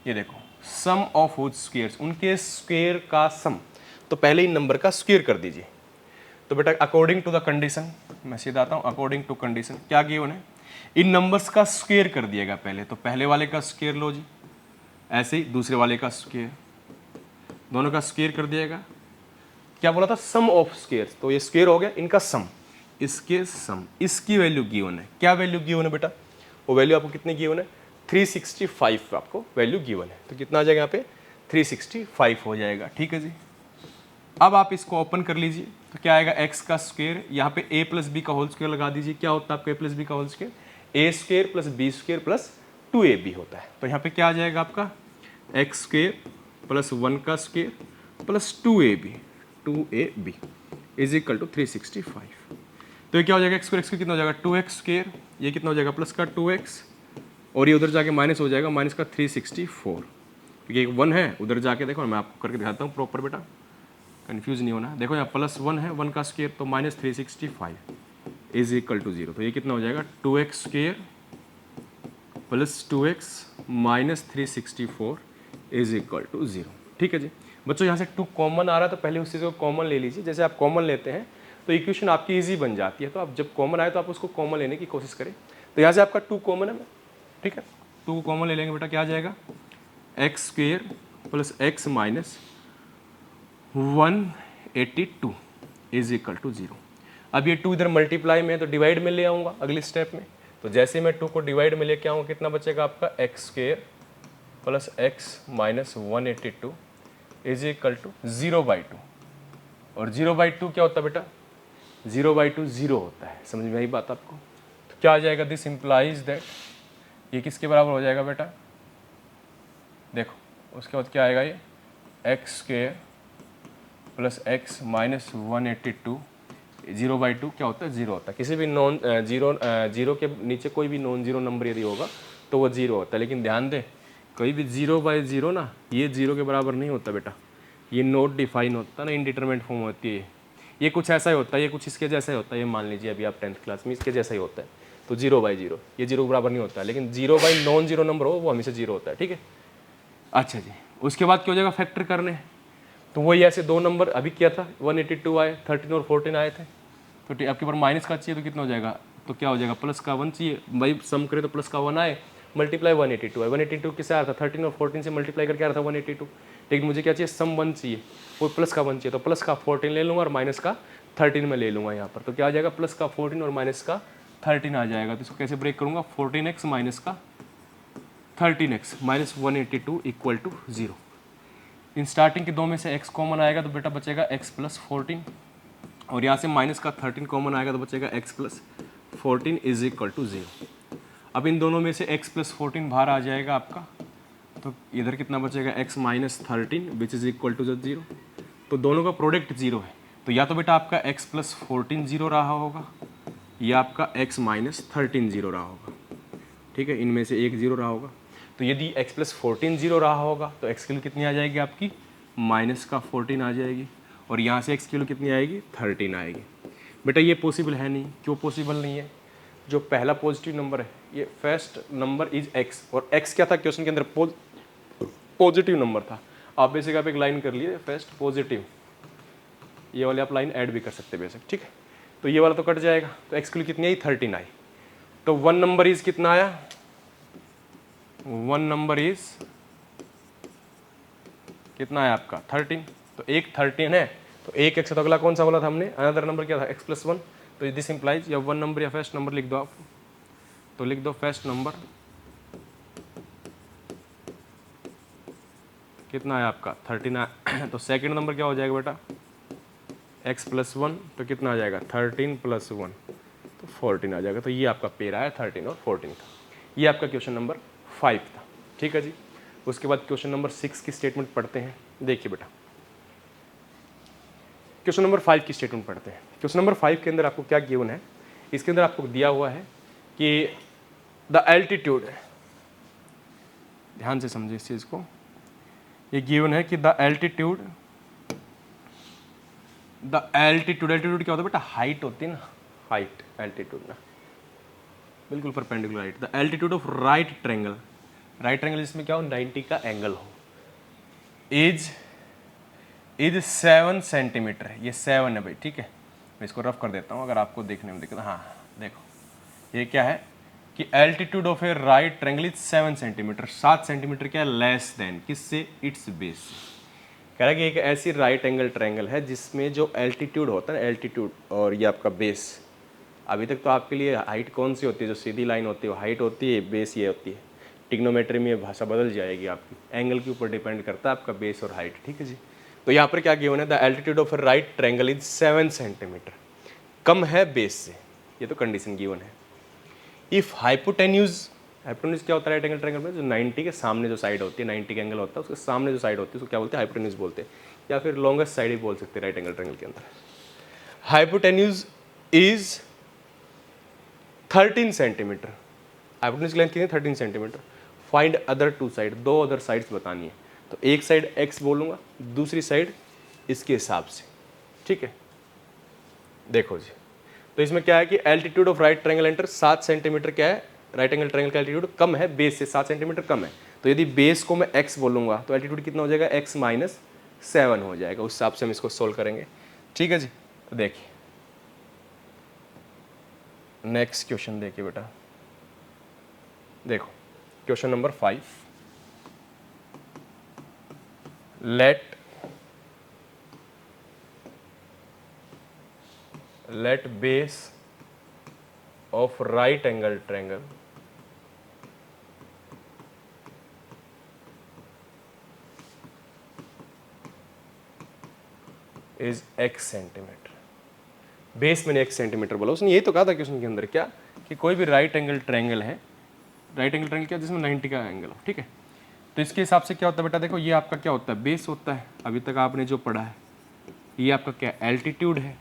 ये देखो सम ऑफ व्हिच स्क्वायर्स, उनके स्क्वायर का सम। तो पहले इन नंबर का स्क्वायर कर दीजिए। तो बेटा अकॉर्डिंग टू द कंडीशन, मैं सीधा आता हूँ, अकॉर्डिंग टू कंडीशन क्या गिवन है, इन नंबर्स का स्क्वायर कर दिएगा पहले। तो पहले वाले का स्क्वायर लो जी, ऐसे ही दूसरे वाले का स्क्वायर, दोनों का स्क्वायर कर दिएगा। क्या बोला था, सम ऑफ स्क्वायर्स, तो ये स्क्वायर हो गया इनका सम, इसके सम, इसकी वैल्यू गिवन है। क्या वैल्यू गिवन है बेटा, वो वैल्यू आपको कितनी गिवन है, 365 आपको वैल्यू गिवन है। तो कितना आ जाएगा यहाँ पे, 365 हो जाएगा, ठीक है जी। अब आप इसको ओपन कर लीजिए, तो क्या आएगा, x का स्क्वायर, यहाँ पे a प्लस बी का होल स्क्वायर लगा दीजिए। क्या होता है आपका a प्लस बी का whole square, a square plus b square plus 2ab होता है। तो यहाँ पे क्या आ जाएगा आपका, x स्क्वायर प्लस 1 का square plus 2ab is equal to 365। तो ये क्या हो जाएगा, x स्क्वायर कितना हो जाएगा, 2x स्क्वायर, ये कितना हो जाएगा प्लस का 2x, और ये उधर जाके माइनस हो जाएगा, माइनस का 364, क्योंकि एक 1 है, उधर जाके देखो मैं आपको करके दिखाता हूँ प्रॉपर बेटा, कंफ्यूज नहीं होना। देखो यहाँ प्लस 1 है, 1 का स्क्वायर, तो माइनस 365 इज इक्वल टू 0। तो ये कितना हो जाएगा, 2x square plus 2x minus 364 is equal to 0, ठीक है जी। बच्चों यहाँ से 2 कॉमन आ रहा है, तो पहले उस चीज़ को कॉमन ले लीजिए। जैसे आप कॉमन लेते हैं तो इक्वेशन आपकी ईजी बन जाती है, तो आप जब कॉमन आए तो आप उसको कॉमन लेने की कोशिश करें। तो यहाँ से आपका 2 कॉमन है, ठीक है, 2 कॉमन ले लेंगे बेटा, क्या आ जाएगा, x square plus x minus 182 is equal to 0। अब ये 2 इधर मल्टीप्लाई में है तो डिवाइड में ले आऊँगा अगले स्टेप में। तो जैसे मैं 2 को डिवाइड में लेके आऊँगा, कितना बचेगा आपका, x square plus x minus 182 is equal to 0/2। और 0/2 क्या होता है बेटा, 0/2 0 होता है। समझ में आई बात आपको। तो क्या आ जाएगा, दिस इम्प्लाइज दैट, ये किसके बराबर हो जाएगा बेटा, देखो उसके बाद क्या आएगा, ये x square plus x minus 182, 0/2 क्या होता है, 0 होता है। किसी भी नॉन जीरो के नीचे कोई भी नॉन जीरो नंबर यदि होगा तो वो 0 होता है। लेकिन ध्यान दें, कोई भी 0/0 ना, ये 0 के बराबर नहीं होता बेटा, ये नॉट डिफाइन होता है ना, इनडिटरमिनेट फॉर्म होती है। ये कुछ ऐसा ही होता है, ये कुछ इसके जैसा ही होता है। ये मान लीजिए अभी आप 10th क्लास में, इसके जैसा ही होता है। तो 0/0 ये 0 के बराबर नहीं होता है, लेकिन 0 नॉन जीरो नंबर हो वो हमेशा 0 होता है, ठीक है। अच्छा जी, उसके बाद क्या हो जाएगा, फैक्टर करने, तो वही ऐसे 2 नंबर अभी किया था, 182 आए, 13 और 14 आए थे। तो आपके पास माइनस का चाहिए तो कितना हो जाएगा, तो क्या हो जाएगा, प्लस का 1 चाहिए भाई, सम करे तो प्लस का 1 आए मल्टीप्लाई 182 है। 182 किससे आया था, 13 और 14 से मल्टीप्लाई करके आ रहा था 182। लेकिन मुझे क्या चाहिए, सम 1 चाहिए, वो प्लस का 1 चाहिए, तो प्लस का 14 ले लूँगा और माइनस का 13 में ले लूँगा यहाँ पर। तो क्या आ जाएगा, प्लस का 14 और माइनस का 13 आ जाएगा। तो इसको कैसे ब्रेक करूँगा, 14x माइनस का 13x माइनस 182 इक्वल टू 0। इन स्टार्टिंग के दो में से x कॉमन आएगा तो बेटा बचेगा x प्लस 14, और यहाँ से माइनस का 13 कॉमन आएगा तो बचेगा x plus 14 is equal to 0। अब इन दोनों में से x प्लस 14 बाहर आ जाएगा आपका, तो इधर कितना बचेगा, x minus 13 which is equal to 0। तो दोनों का प्रोडक्ट 0 है, तो या तो बेटा आपका x प्लस 14 0 रहा होगा, या आपका x माइनस 13 0 रहा होगा। ठीक है, इनमें से एक 0 रहा होगा। तो यदि x प्लस 14 0 रहा होगा तो x की वैल्यू कितनी आ जाएगी आपकी, माइनस का 14 आ जाएगी, और यहाँ से x की वैल्यू कितनी आएगी, 13 आएगी। बेटा ये पॉसिबल है नहीं, क्यों पॉसिबल नहीं है, जो पहला पॉजिटिव नंबर है ये फर्स्ट नंबर इज x, और x क्या था क्वेश्चन के अंदर, पॉजिटिव नंबर था। आप बेसिक आप एक लाइन कर लिए फर्स्ट पॉजिटिव, ये वाले आप लाइन ऐड भी कर सकते बेसिक, ठीक है। तो ये वाला तो कट जाएगा, तो x की वैल्यू कितनी आई, 13 आई। तो 1 नंबर इज कितना आया, 1 नंबर इज कितना है आपका 13। तो एक 13 है, तो एक x, तो अगला कौन सा बोला था हमने, अनदर नंबर क्या था, x प्लस 1। तो दिस इंप्लाइज या 1 नंबर या फर्स्ट नंबर लिख दो आप, तो लिख दो फर्स्ट नंबर कितना है आपका 13। तो सेकंड नंबर क्या हो जाएगा बेटा, x प्लस 1, तो कितना आ जाएगा 13 प्लस 1, तो 14 आ जाएगा। तो ये आपका पेड़ आया 13 और 14 का। ये आपका क्वेश्चन नंबर 5 था, ठीक है जी। उसके बाद क्वेश्चन नंबर 6 की स्टेटमेंट पढ़ते हैं। देखिए बेटा, क्वेश्चन नंबर 5 की स्टेटमेंट पढ़ते हैं। क्वेश्चन नंबर 5 के अंदर आपको क्या गिवन है, इसके अंदर आपको दिया हुआ है कि द एल्टीट्यूड, ध्यान से समझिए इस चीज को, ये गिवन है कि द एल्टीट्यूड एल्टीट्यूड क्या होता है बेटा, हाइट होती है ना, हाइट एल्टीट्यूड ना, बिल्कुल perpendicular height. The altitude of right triangle, right triangle जिसमें क्या हो 90 का एंगल हो, इज 7 सेंटीमीटर है। ये 7 है भाई, ठीक है। मैं इसको रफ कर देता हूँ अगर आपको देखने में दिक्कत। हाँ देखो, ये क्या है कि altitude of A right triangle is 7 centimetre. 7 centimetre क्या है, लेस देन किससे, इट्स बेस से। कह रहा है कि एक ऐसी राइट एंगल ट्रायंगल है जिसमें जो एल्टीट्यूड होता है ना, एल्टीट्यूड और ये आपका बेस, अभी तक तो आपके लिए हाइट कौन सी होती है, जो सीधी लाइन होती है वो हाइट होती है, बेस ये होती है। टिग्नोमेट्री में ये भाषा बदल जाएगी आपकी, एंगल के ऊपर डिपेंड करता है आपका बेस और हाइट, ठीक है जी। तो यहाँ पर क्या गिवन है, the altitude of a right triangle is 7 centimetre, कम है बेस से, ये तो कंडीशन गिवन है। इफ हाइपोटेन्यूज, हाइपोटेन्यूज क्या होता है राइट एंगल ट्रायंगल में, जो 90 के सामने जो साइड होती है, 90 का एंगल होता है उसके सामने जो साइड होती है उसको क्या बोलते हैं, हाइपोटेन्यूज बोलते हैं, या फिर लॉन्गेस्ट साइड ही बोल सकते हैं राइट एंगल ट्रायंगल के अंदर। हाइपोटेन्यूज इज 13 सेंटीमीटर, हाइपोटेन्यूज की लेंथ कितनी है 13 centimeter. Find other two side, दो अदर साइड्स बतानी है। तो एक साइड x बोलूंगा, दूसरी साइड इसके हिसाब से, ठीक है। देखो जी, तो इसमें क्या है कि altitude of right triangle enter 7 centimetre क्या है, राइट एंगल ट्रायंगल का एल्टीट्यूड कम है बेस से, 7 सेंटीमीटर कम है। तो यदि बेस को मैं x बोलूंगा तो एल्टीट्यूड कितना हो जाएगा, x माइनस 7 हो जाएगा। उस हिसाब से हम इसको सोल्व करेंगे, ठीक है जी। तो देखिए नेक्स्ट क्वेश्चन देखिए बेटा, देखो question number 5, let base of right angle triangle is x centimetre. Base मैंने x सेंटीमीटर बोला, उसने यही तो कहा था क्वेश्चन के अंदर क्या, कि कोई भी राइट एंगल ट्रायंगल है, राइट एंगल ट्रायंगल क्या जिसमें 90 का एंगल हो, ठीक है। तो इसके हिसाब से क्या होता है बेटा, देखो ये आपका क्या होता है, बेस होता है, अभी तक आपने जो पढ़ा है। ये आपका क्या एल्टीट्यूड है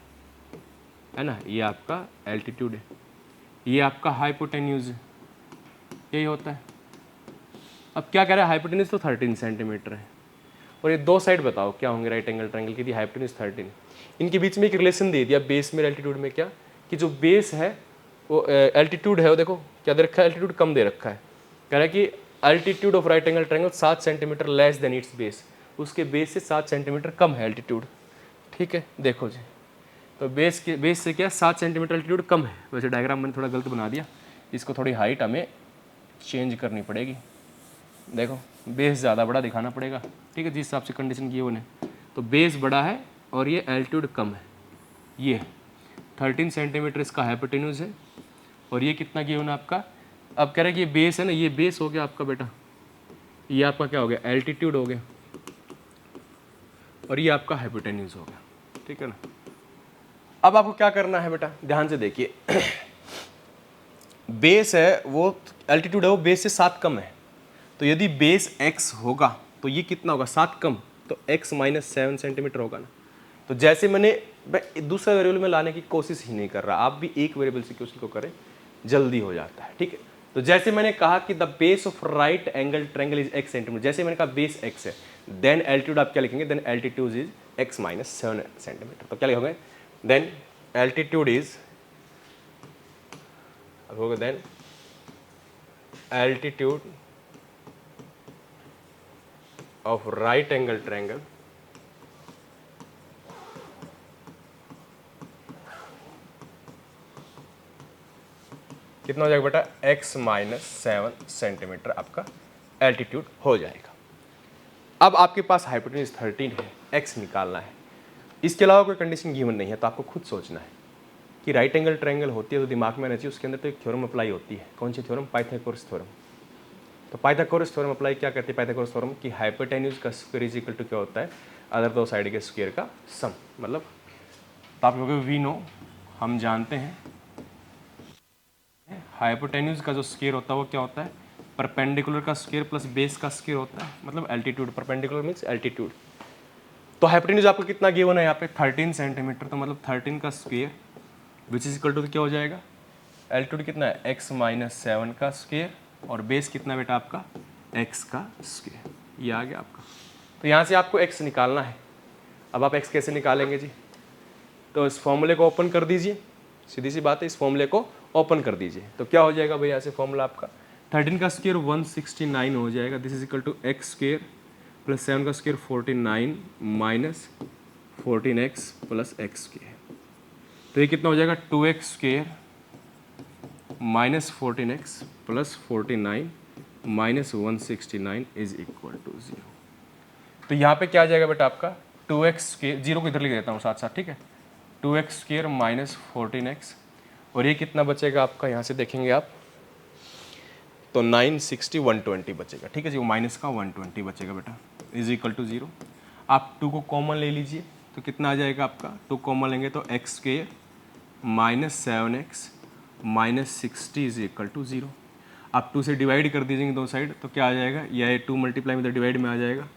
ना, ये आपका एल्टीट्यूड है, ये आपका हाइपोटेन्यूज है, यही होता है। अब क्या कह रहा है, हाइपोटेन्यूज तो 13 सेंटीमीटर है, और ये दो साइड बताओ क्या होंगे राइट एंगल ट्रायंगल की, हाइपोटेन्यूज 13, इनके बीच में एक रिलेशन दे दिया बेस में एल्टीट्यूड में, क्या कि जो बेस है वो एल्टीट्यूड है, वो देखो क्या दे रखा है, एल्टीट्यूड कम दे रखा है। कह रहा है कि altitude of right angle triangle 7 centimetre less than it's base, उसके बेस से 7 सेंटीमीटर कम है एल्टीट्यूड, ठीक है। देखो जी, तो बेस से क्या 7 सेंटीमीटर एल्टीट्यूड कम है। वैसे डायग्राम मैंने थोड़ा गलत बना दिया, इसको थोड़ी हाइट हमें चेंज करनी पड़ेगी। देखो बेस ज़्यादा बड़ा दिखाना पड़ेगा, ठीक है, जिस हिसाब से कंडीशन की है तो बेस बड़ा है और ये एल्टीट्यूड कम है। ये 13 सेंटीमीटर इसका हाइपोटेन्यूज है और ये कितना गिवन है आपका। अब कह रहे हैं कि ये बेस है ना, ये बेस हो गया आपका बेटा, ये आपका क्या हो गया, एल्टीट्यूड हो गया, और ये आपका हाइपोटेन्यूज हो गया, ठीक है ना। अब आपको क्या करना है बेटा, ध्यान से देखिए बेस है वो एल्टीट्यूड है वो बेस से 7 कम है, तो यदि बेस x होगा तो ये कितना होगा, 7 कम, तो x माइनस 7 सेंटीमीटर होगा ना। तो जैसे मैंने दूसरा वेरिएबल में लाने की कोशिश ही नहीं कर रहा, आप भी एक वेरिएबल से क्वेश्चन को करें, जल्दी हो जाता है, ठीक है। तो जैसे मैंने कहा कि the base of right angle triangle is x centimeter, जैसे मैंने कहा बेस x है, देन एल्टीट्यूड आप क्या लिखेंगे, then altitude is x minus 7 centimeter. तो क्या लिखोगे, देन एल्टीट्यूड इज, होगा then altitude of right angle triangle कितना हो जाएगा बेटा, x माइनस 7 सेंटीमीटर आपका एल्टीट्यूड हो जाएगा। अब आपके पास हाइपोटेन्यूज 13 है, x निकालना है, इसके अलावा कोई कंडीशन गिवन नहीं है, तो आपको खुद सोचना है कि राइट एंगल ट्रायंगल होती है तो दिमाग में आना चाहिए, उसके अंदर तो एक थ्योरम अप्लाई होती है। कौन सी थ्योरम, पाइथागोरस थ्योरम। तो पाइथागोरस थ्योरम अप्लाई क्या कहती है, पाइथागोरस थ्योरम कि हाइपोटेन्यूज का स्क्वायर इज इक्वल टू क्या होता है, अदर दो साइड के स्क्वायर का सम, मतलब तो आप लोग वी नो, हम जानते हैं हाइपोटेन्यूज का जो स्क्वायर होता है वो क्या होता है, परपेंडिकुलर का स्क्वायर प्लस बेस का स्क्वायर होता है, मतलब एल्टीट्यूड, परपेंडिकुलर मीन्स एल्टीट्यूड। तो हाइपोटेन्यूज आपको कितना गिवन है यहाँ पे, 13 सेंटीमीटर, तो मतलब 13 का square which is equal to क्या हो जाएगा, एल्टीट्यूड कितना है, x माइनस 7 का स्क्वायर, और बेस कितना बेटा आपका, x का स्क्वायर, ये आ गया आपका। तो यहाँ से आपको x निकालना है। अब आप x कैसे निकालेंगे जी, तो इस फॉर्मूले को ओपन कर दीजिए, सीधी सी बात है, इस फॉर्मूले को ओपन कर दीजिए। तो क्या हो जाएगा भाई, यहाँ से फॉर्मूला आपका 13 का स्क्वायर 169 हो जाएगा, this is equal to x square plus 7 का square 49 minus 14x plus x square. तो ये कितना हो जाएगा, 2x square minus 14x plus 49 minus 169 is equal to 0। तो यहाँ पे क्या आ जाएगा बेटा आपका, 2x स्क्वायर, 0 को इधर लिख देता हूँ साथ साथ, ठीक है, 2x स्क्वायर माइनस 14x, और ये कितना बचेगा आपका, यहाँ से देखेंगे आप तो 960 120 बचेगा, ठीक है जी, वो माइनस का 120 बचेगा बेटा, इज इक्वल टू 0। आप 2 को कॉमन ले लीजिए, तो कितना आ जाएगा आपका, 2 कॉमन लेंगे तो x square minus 7x minus 60 is equal to 0। आप 2 से डिवाइड कर दीजिएंगे दो साइड, तो क्या आ जाएगा, ये 2 मल्टीप्लाई में डिवाइड में आ जाएगा,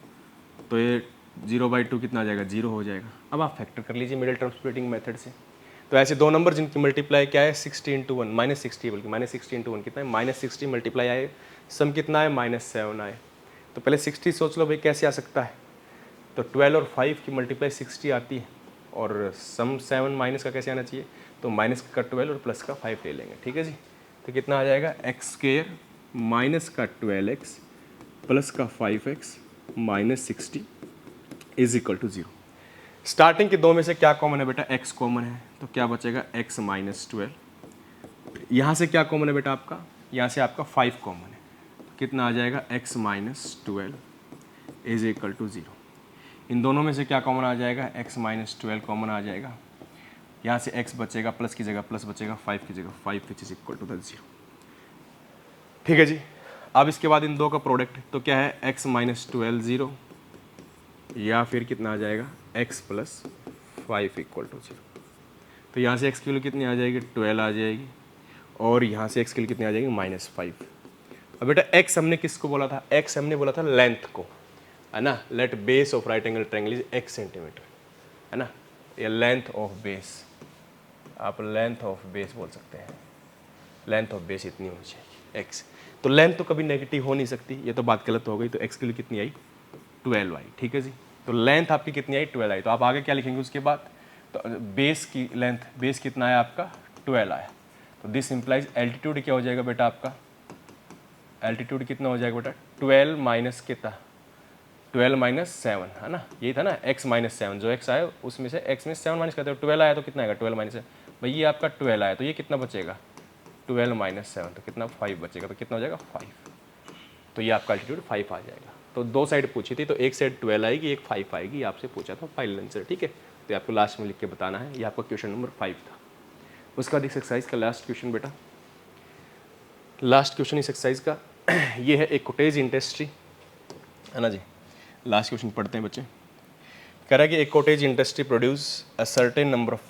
तो ये 0/2 कितना आ जाएगा, 0 हो जाएगा। अब आप फैक्टर कर लीजिए मिडिल टर्म स्प्लिटिंग मेथड से। तो ऐसे दो नंबर जिनकी मल्टीप्लाई क्या है, 60 इंटू 1 माइनस 60, बल्कि माइनस 60 इंटू 1 कितना है, माइनस 60 मल्टीप्लाई आए, सम कितना है, माइनस 7 आए। तो पहले 60 सोच लो भाई कैसे आ सकता है, तो 12 और 5 की मल्टीप्लाई 60 आती है, और सम 7 माइनस का कैसे आना चाहिए, तो माइनस का 12 और प्लस का 5 ले लेंगे, ठीक है जी। तो कितना आ जाएगा, एक्स स्क्वायर माइनस का 12x प्लस का 5x minus 60 is equal to 0। Starting के दो में से क्या कॉमन है बेटा, x कॉमन है, तो क्या बचेगा, x माइनस 12। यहाँ से क्या कॉमन है बेटा आपका, यहाँ से आपका 5 कॉमन है, तो कितना आ जाएगा, x minus 12 is equal to 0। इन दोनों में से क्या कॉमन आ जाएगा, x माइनस 12 कॉमन आ जाएगा, यहाँ से x बचेगा, प्लस की जगह प्लस बचेगा, 5 की जगह 5 which is equal to the 0, ठीक है जी। अब इसके बाद इन दो का प्रोडक्ट, तो क्या है, x माइनस 12 0, या फिर कितना आ जाएगा, x प्लस 5 इक्वल टू 0। तो यहाँ से x की वैल्यू कितनी आ जाएगी, 12 आ जाएगी, और यहाँ से x की वैल्यू कितनी आ जाएगी, माइनस 5। अब बेटा x हमने किसको बोला था, x हमने बोला था लेंथ को, है ना, let base of right angle triangle is x centimeter, है ना, ये लेंथ ऑफ बेस, आप लेंथ ऑफ बेस बोल सकते हैं, लेंथ ऑफ बेस इतनी होनी चाहिए x। तो लेंथ तो कभी नेगेटिव हो नहीं सकती, ये तो बात गलत हो गई, तो x की वैल्यू कितनी आई, 12 आई, ठीक है जी। तो लेंथ आपकी कितनी आई, 12 आई। तो आप आगे क्या लिखेंगे उसके बाद, तो बेस की लेंथ, बेस कितना है आपका, 12 आया, तो दिस इंप्लाइज एल्टीट्यूड क्या हो जाएगा बेटा आपका, एल्टीट्यूड कितना हो जाएगा बेटा, 12 माइनस कितना, 12 माइनस 7, है ना, यही था ना, x माइनस 7, जो x आया उसमें से x में 7 माइनस करते हो, 12 आया तो कितना आएगा, 12 माइनस 7, भाई ये आपका 12 आया, तो ये कितना बचेगा, 12 माइनस 7 तो कितना 5 बचेगा, तो कितना हो जाएगा 5। तो ये आपका अल्टीट्यूड 5 आ जाएगा। तो दो साइड पूछी थी, तो एक साइड 12 आएगी, एक 5 आएगी, आपसे पूछा था फाइनल आंसर, ठीक है। तो ये आपको लास्ट में लिख के बताना है। ये आपका क्वेश्चन नंबर 5 था। उसका बाद एक्सरसाइज का लास्ट क्वेश्चन बेटा, लास्ट क्वेश्चन इस एक्सरसाइज का ये है, एक कॉटेज इंडस्ट्री है ना जी। लास्ट क्वेश्चन पढ़ते हैं बच्चे। कह रहा है कि एक cottage industry produce a certain number of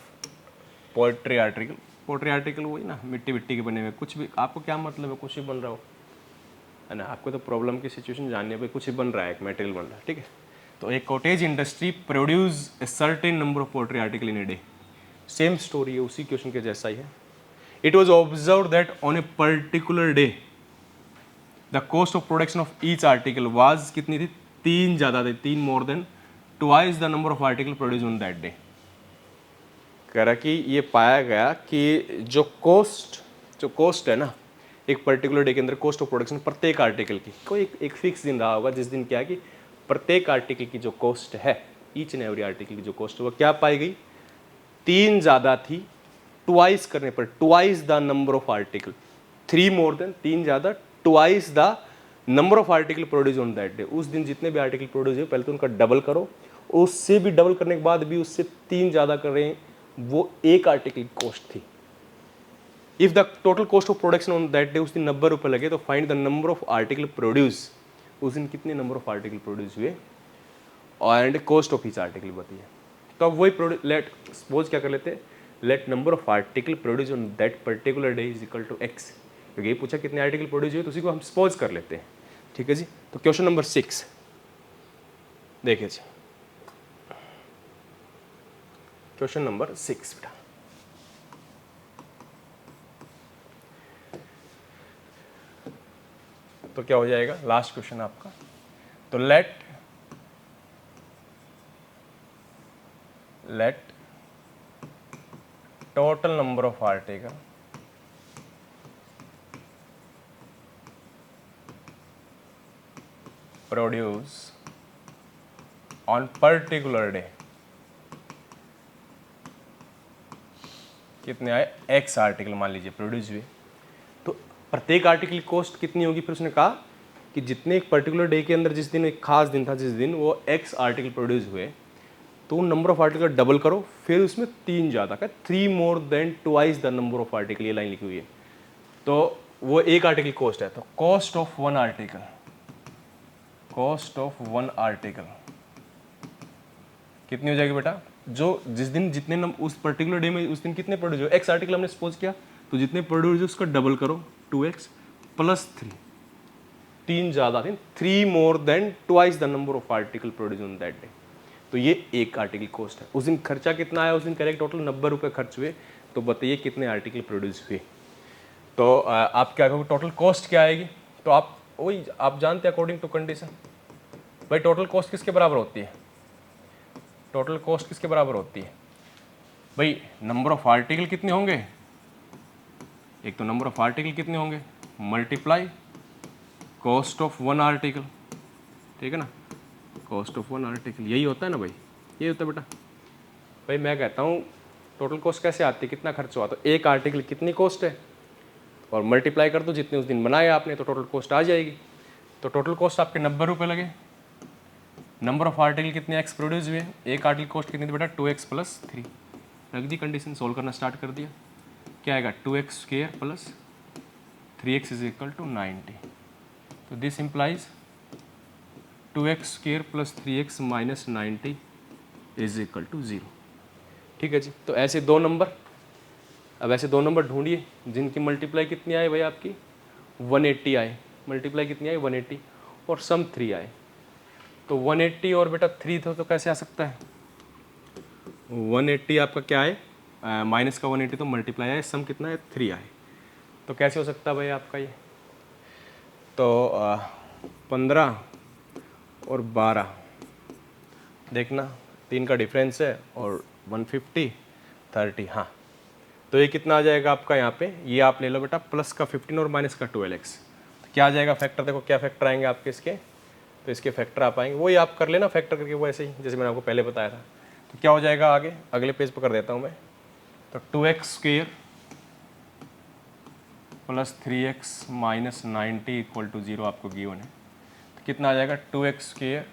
poultry article. Poultry article वही ना, मिट्टी विट्टी के बने हुए, कुछ भी, आपको क्या मतलब है, कुछ भी बन रहा हो, है ना। आपको तो प्रॉब्लम की सिचुएशन जाननी है भाई, कुछ ही बन रहा है, एक मटेरियल बन रहा है, ठीक है। तो एक cottage industry produce a certain number of poultry article in a day. Same story है, उसी क्वेश्चन के जैसा ही है। It was observe that on a particular day the cost of production of each article was कितनी थी, 3 ज़्यादा थी, 3 more than twice the number of article produce on that day. कह रहा कि ये पाया गया कि जो कॉस्ट है ना, एक पर्टिकुलर डे के अंदर कॉस्ट ऑफ प्रोडक्शन प्रत्येक आर्टिकल की, कोई एक फिक्स दिन रहा होगा जिस दिन क्या है कि प्रत्येक आर्टिकल की जो कॉस्ट है, ईच एंड एवरी आर्टिकल की जो कॉस्ट है, वो क्या पाई गई, 3 ज़्यादा थी, ट्वाइस करने पर, twice the number of article, 3 more than, 3 ज़्यादा, twice the number of article produce on that day. उस दिन जितने भी आर्टिकल प्रोड्यूस हुए, पहले तो उनका डबल करो, उससे भी डबल करने के बाद भी उससे 3 ज़्यादा कर रहे हैं, वो एक आर्टिकल की कॉस्ट थी। If the total cost of production on that day, उस दिन 90 रुपये लगे, तो find the number of article produce, उस दिन कितने नंबर ऑफ आर्टिकल प्रोड्यूस हुए, and cost of each article बताइए। तो अब वही लेट सपोज क्या कर लेते हैं, let number of article produce on that particular day is equal to x, क्योंकि ये पूछा कितने आर्टिकल प्रोड्यूस हुए, तो उसी को हम सपोज कर लेते हैं, ठीक है जी। तो क्वेश्चन नंबर 6 देखिए जी, क्वेश्चन नंबर 6 बेटा, तो क्या हो जाएगा, लास्ट क्वेश्चन आपका। तो let total number of article produce on particular day कितने आए, एक्स आर्टिकल मान लीजिए प्रोड्यूस हुए। तो प्रत्येक आर्टिकल की कॉस्ट कितनी होगी, फिर उसने कहा कि जितने एक पर्टिकुलर डे के अंदर, जिस दिन एक खास दिन था, जिस दिन वो एक्स आर्टिकल प्रोड्यूस हुए, तो नंबर ऑफ आर्टिकल डबल करो, फिर उसमें 3 ज़्यादा का, 3 more than twice the number of article, ये लाइन लिखी हुई है। तो वो एक आर्टिकल कॉस्ट है, तो cost of one article, cost of one article कितनी हो जाएगी बेटा, जो जिस दिन जितने उस पर्टिकुलर डे में उस दिन कितने प्रोड्यूस हो, एक्स आर्टिकल हमने सपोज किया, तो जितने प्रोड्यूस उसका डबल करो, 2x प्लस 3, 3 ज़्यादा थे, 3 more than twice the number of article produce on that day. तो ये एक आर्टिकल कॉस्ट है। उस दिन खर्चा कितना आया, उस दिन करेक्ट टोटल 90 रुपये खर्च हुए, तो बताइए कितने आर्टिकल प्रोड्यूस हुए। तो आप क्या कहोगे, टोटल कॉस्ट क्या आएगी, तो आप वही आप जानते हैं अकॉर्डिंग टू कंडीशन, भाई टोटल कॉस्ट किसके बराबर होती है, टोटल कॉस्ट किसके बराबर होती है भाई, नंबर ऑफ आर्टिकल कितने होंगे, एक तो नंबर ऑफ आर्टिकल कितने होंगे multiply cost of one article, ठीक है ना, कॉस्ट ऑफ वन आर्टिकल, यही होता है ना भाई, यही होता है बेटा। भाई मैं कहता हूँ टोटल कॉस्ट कैसे आती है, कितना खर्च हुआ, तो एक आर्टिकल कितनी कॉस्ट है, और मल्टीप्लाई कर दो जितने उस दिन बनाए आपने, तो टोटल कॉस्ट आ जाएगी। तो टोटल कॉस्ट आपके 90 रुपये लगे, नंबर ऑफ आर्टिकल कितने एक्स प्रोड्यूस हुए, एक आर्टिकल कॉस्ट कितनी थी बेटा, 2x प्लस 3, रख दी कंडीशन, सोल्व करना स्टार्ट कर दिया, क्या आएगा 2x square plus 3x is equal to 90। तो this implies 2x square plus 3x minus 90 is equal to 0, ठीक है जी। तो ऐसे दो नंबर, अब ऐसे दो नंबर ढूंढिए जिनकी मल्टीप्लाई कितनी आए भाई, आपकी 180 आए, मल्टीप्लाई कितनी आई 180, और सम 3 आए। तो 180 और बेटा 3 था, तो कैसे आ सकता है, 180 आपका क्या है, माइनस का 180 तो मल्टीप्लाई आए, सम कितना है 3 आए, तो कैसे हो सकता है भाई आपका ये, तो 15 और 12 देखना, 3 का डिफरेंस है, और 150 30, हाँ, तो ये कितना आ जाएगा आपका यहाँ पे, ये आप ले लो बेटा, प्लस का 15 और माइनस का 12x, तो क्या आ जाएगा फैक्टर, देखो क्या फैक्टर आएंगे आपके इसके, तो इसके फैक्टर आप आएंगे, वही आप कर लेना फैक्टर करके, वो ऐसे ही जैसे मैंने आपको पहले बताया था। तो क्या हो जाएगा आगे, अगले पेज पर कर देता हूँ मैं, तो 2x square plus 3x minus 90 equal to 0 आपको गिवन है। तो कितना आ जाएगा 2x स्क्वायर,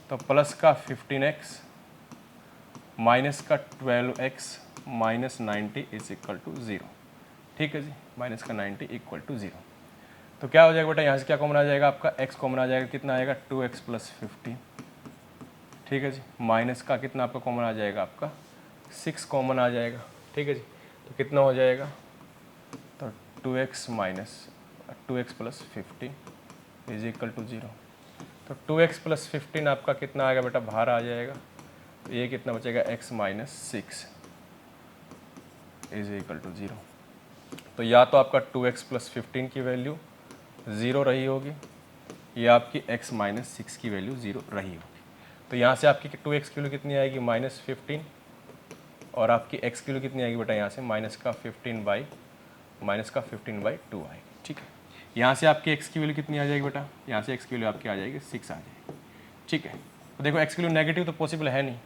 तो प्लस का 15x माइनस का 12x minus 90 is equal to 0। ठीक है जी, माइनस का 90 इक्वल टू 0। तो क्या हो जाएगा बेटा, यहाँ से क्या कॉमन आ जाएगा आपका, x कॉमन आ जाएगा, कितना आएगा 2x प्लस 15। ठीक है जी, माइनस का कितना आपका कॉमन आ जाएगा, आपका 6 कॉमन आ जाएगा। ठीक है जी, तो कितना हो जाएगा, तो 2x minus 2x plus 15 is equal to 0। तो 2x प्लस 15 आपका कितना आएगा बेटा, बाहर आ जाएगा। तो ये कितना बचेगा, x minus 6 is equal to 0। तो या तो आपका 2x प्लस 15 की वैल्यू 0 रही होगी, या आपकी x माइनस 6 की वैल्यू 0 रही होगी। तो यहाँ से आपकी 2x की वैल्यू कितनी आएगी, माइनस 15, और आपकी x की वैल्यू कितनी आएगी बेटा, यहाँ से माइनस का 15 बाई 2 आएगी। ठीक है, यहाँ से आपकी x की वैल्यू कितनी आ जाएगी बेटा, यहाँ से x की वैल्यू आपकी आ जाएगी 6 आ जाएगी। ठीक है, तो देखो x की वैल्यू नेगेटिव तो पॉसिबल है नहीं,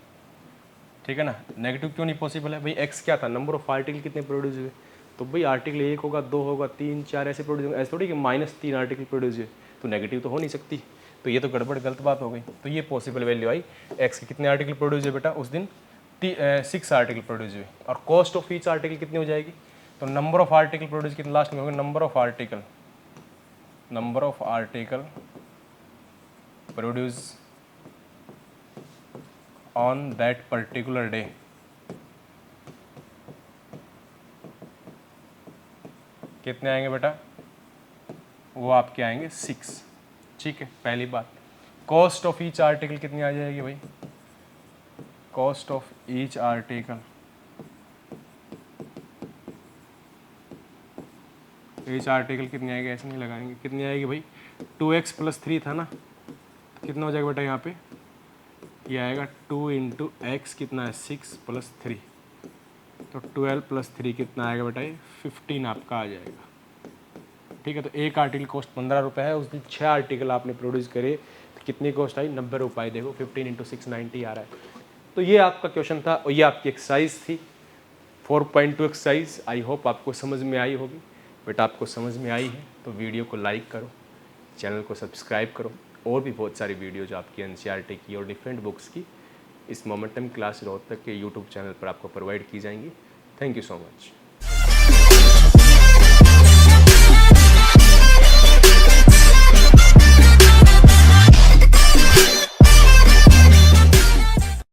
ठीक है ना। नेगेटिव क्यों नहीं पॉसिबल है भाई, x क्या था, नंबर ऑफ आर्टिकल कितने प्रोड्यूस हुए, तो भाई आर्टिकल 1 होगा, 2 होगा, 3 4 ऐसे प्रोड्यूस होंगे, ऐसे थोड़ी कि -3 आर्टिकल प्रोड्यूस हुए, तो नेगेटिव तो हो नहीं सकती। तो ये तो गड़बड़ गलत बात हो गई। तो ये पॉसिबल वैल्यू आई, x के कितने आर्टिकल प्रोड्यूस हुए बेटा उस दिन, 6 आर्टिकल प्रोड्यूस हुए। और कॉस्ट ऑफ ईच आर्टिकल कितनी हो जाएगी, तो नंबर ऑफ आर्टिकल प्रोड्यूस कितने लास्ट में होगा, number of article produce on that particular day. कितने आएंगे बेटा, वो आपके आएंगे 6। ठीक है, पहली बात। कॉस्ट ऑफ ईच आर्टिकल कितनी आ जाएगी भाई, cost of each article, each article कितनी आएगी, ऐसे नहीं लगाएंगे, कितनी आएगी भाई, 2x प्लस 3 था ना, तो कितना हो जाएगा बेटा यहाँ पे, ये आएगा 2 इंटू एक्स, कितना है 6 प्लस 3, तो 12 प्लस 3 कितना आएगा बेटा, ये 15 आपका आ जाएगा। ठीक है, तो एक आर्टिकल कॉस्ट 15 रुपये है, उस दिन 6 आर्टिकल आपने प्रोड्यूस करे तो कितनी कॉस्ट आई, 90 रुपये। देखो 15 इंटू 6 90 आ रहा है। तो ये आपका क्वेश्चन था और ये आपकी एक्सरसाइज थी 4.2 एक्सरसाइज। आई होप आपको समझ में आई होगी। बेटा आपको समझ में आई है तो वीडियो को लाइक करो, चैनल को सब्सक्राइब करो। और भी बहुत सारी वीडियो जो आपकी एनसीईआरटी की और डिफरेंट बुक्स की इस मोमेंटम क्लास रोहतक के यूट्यूब चैनल पर आपको प्रोवाइड की जाएंगी। Thank you so much.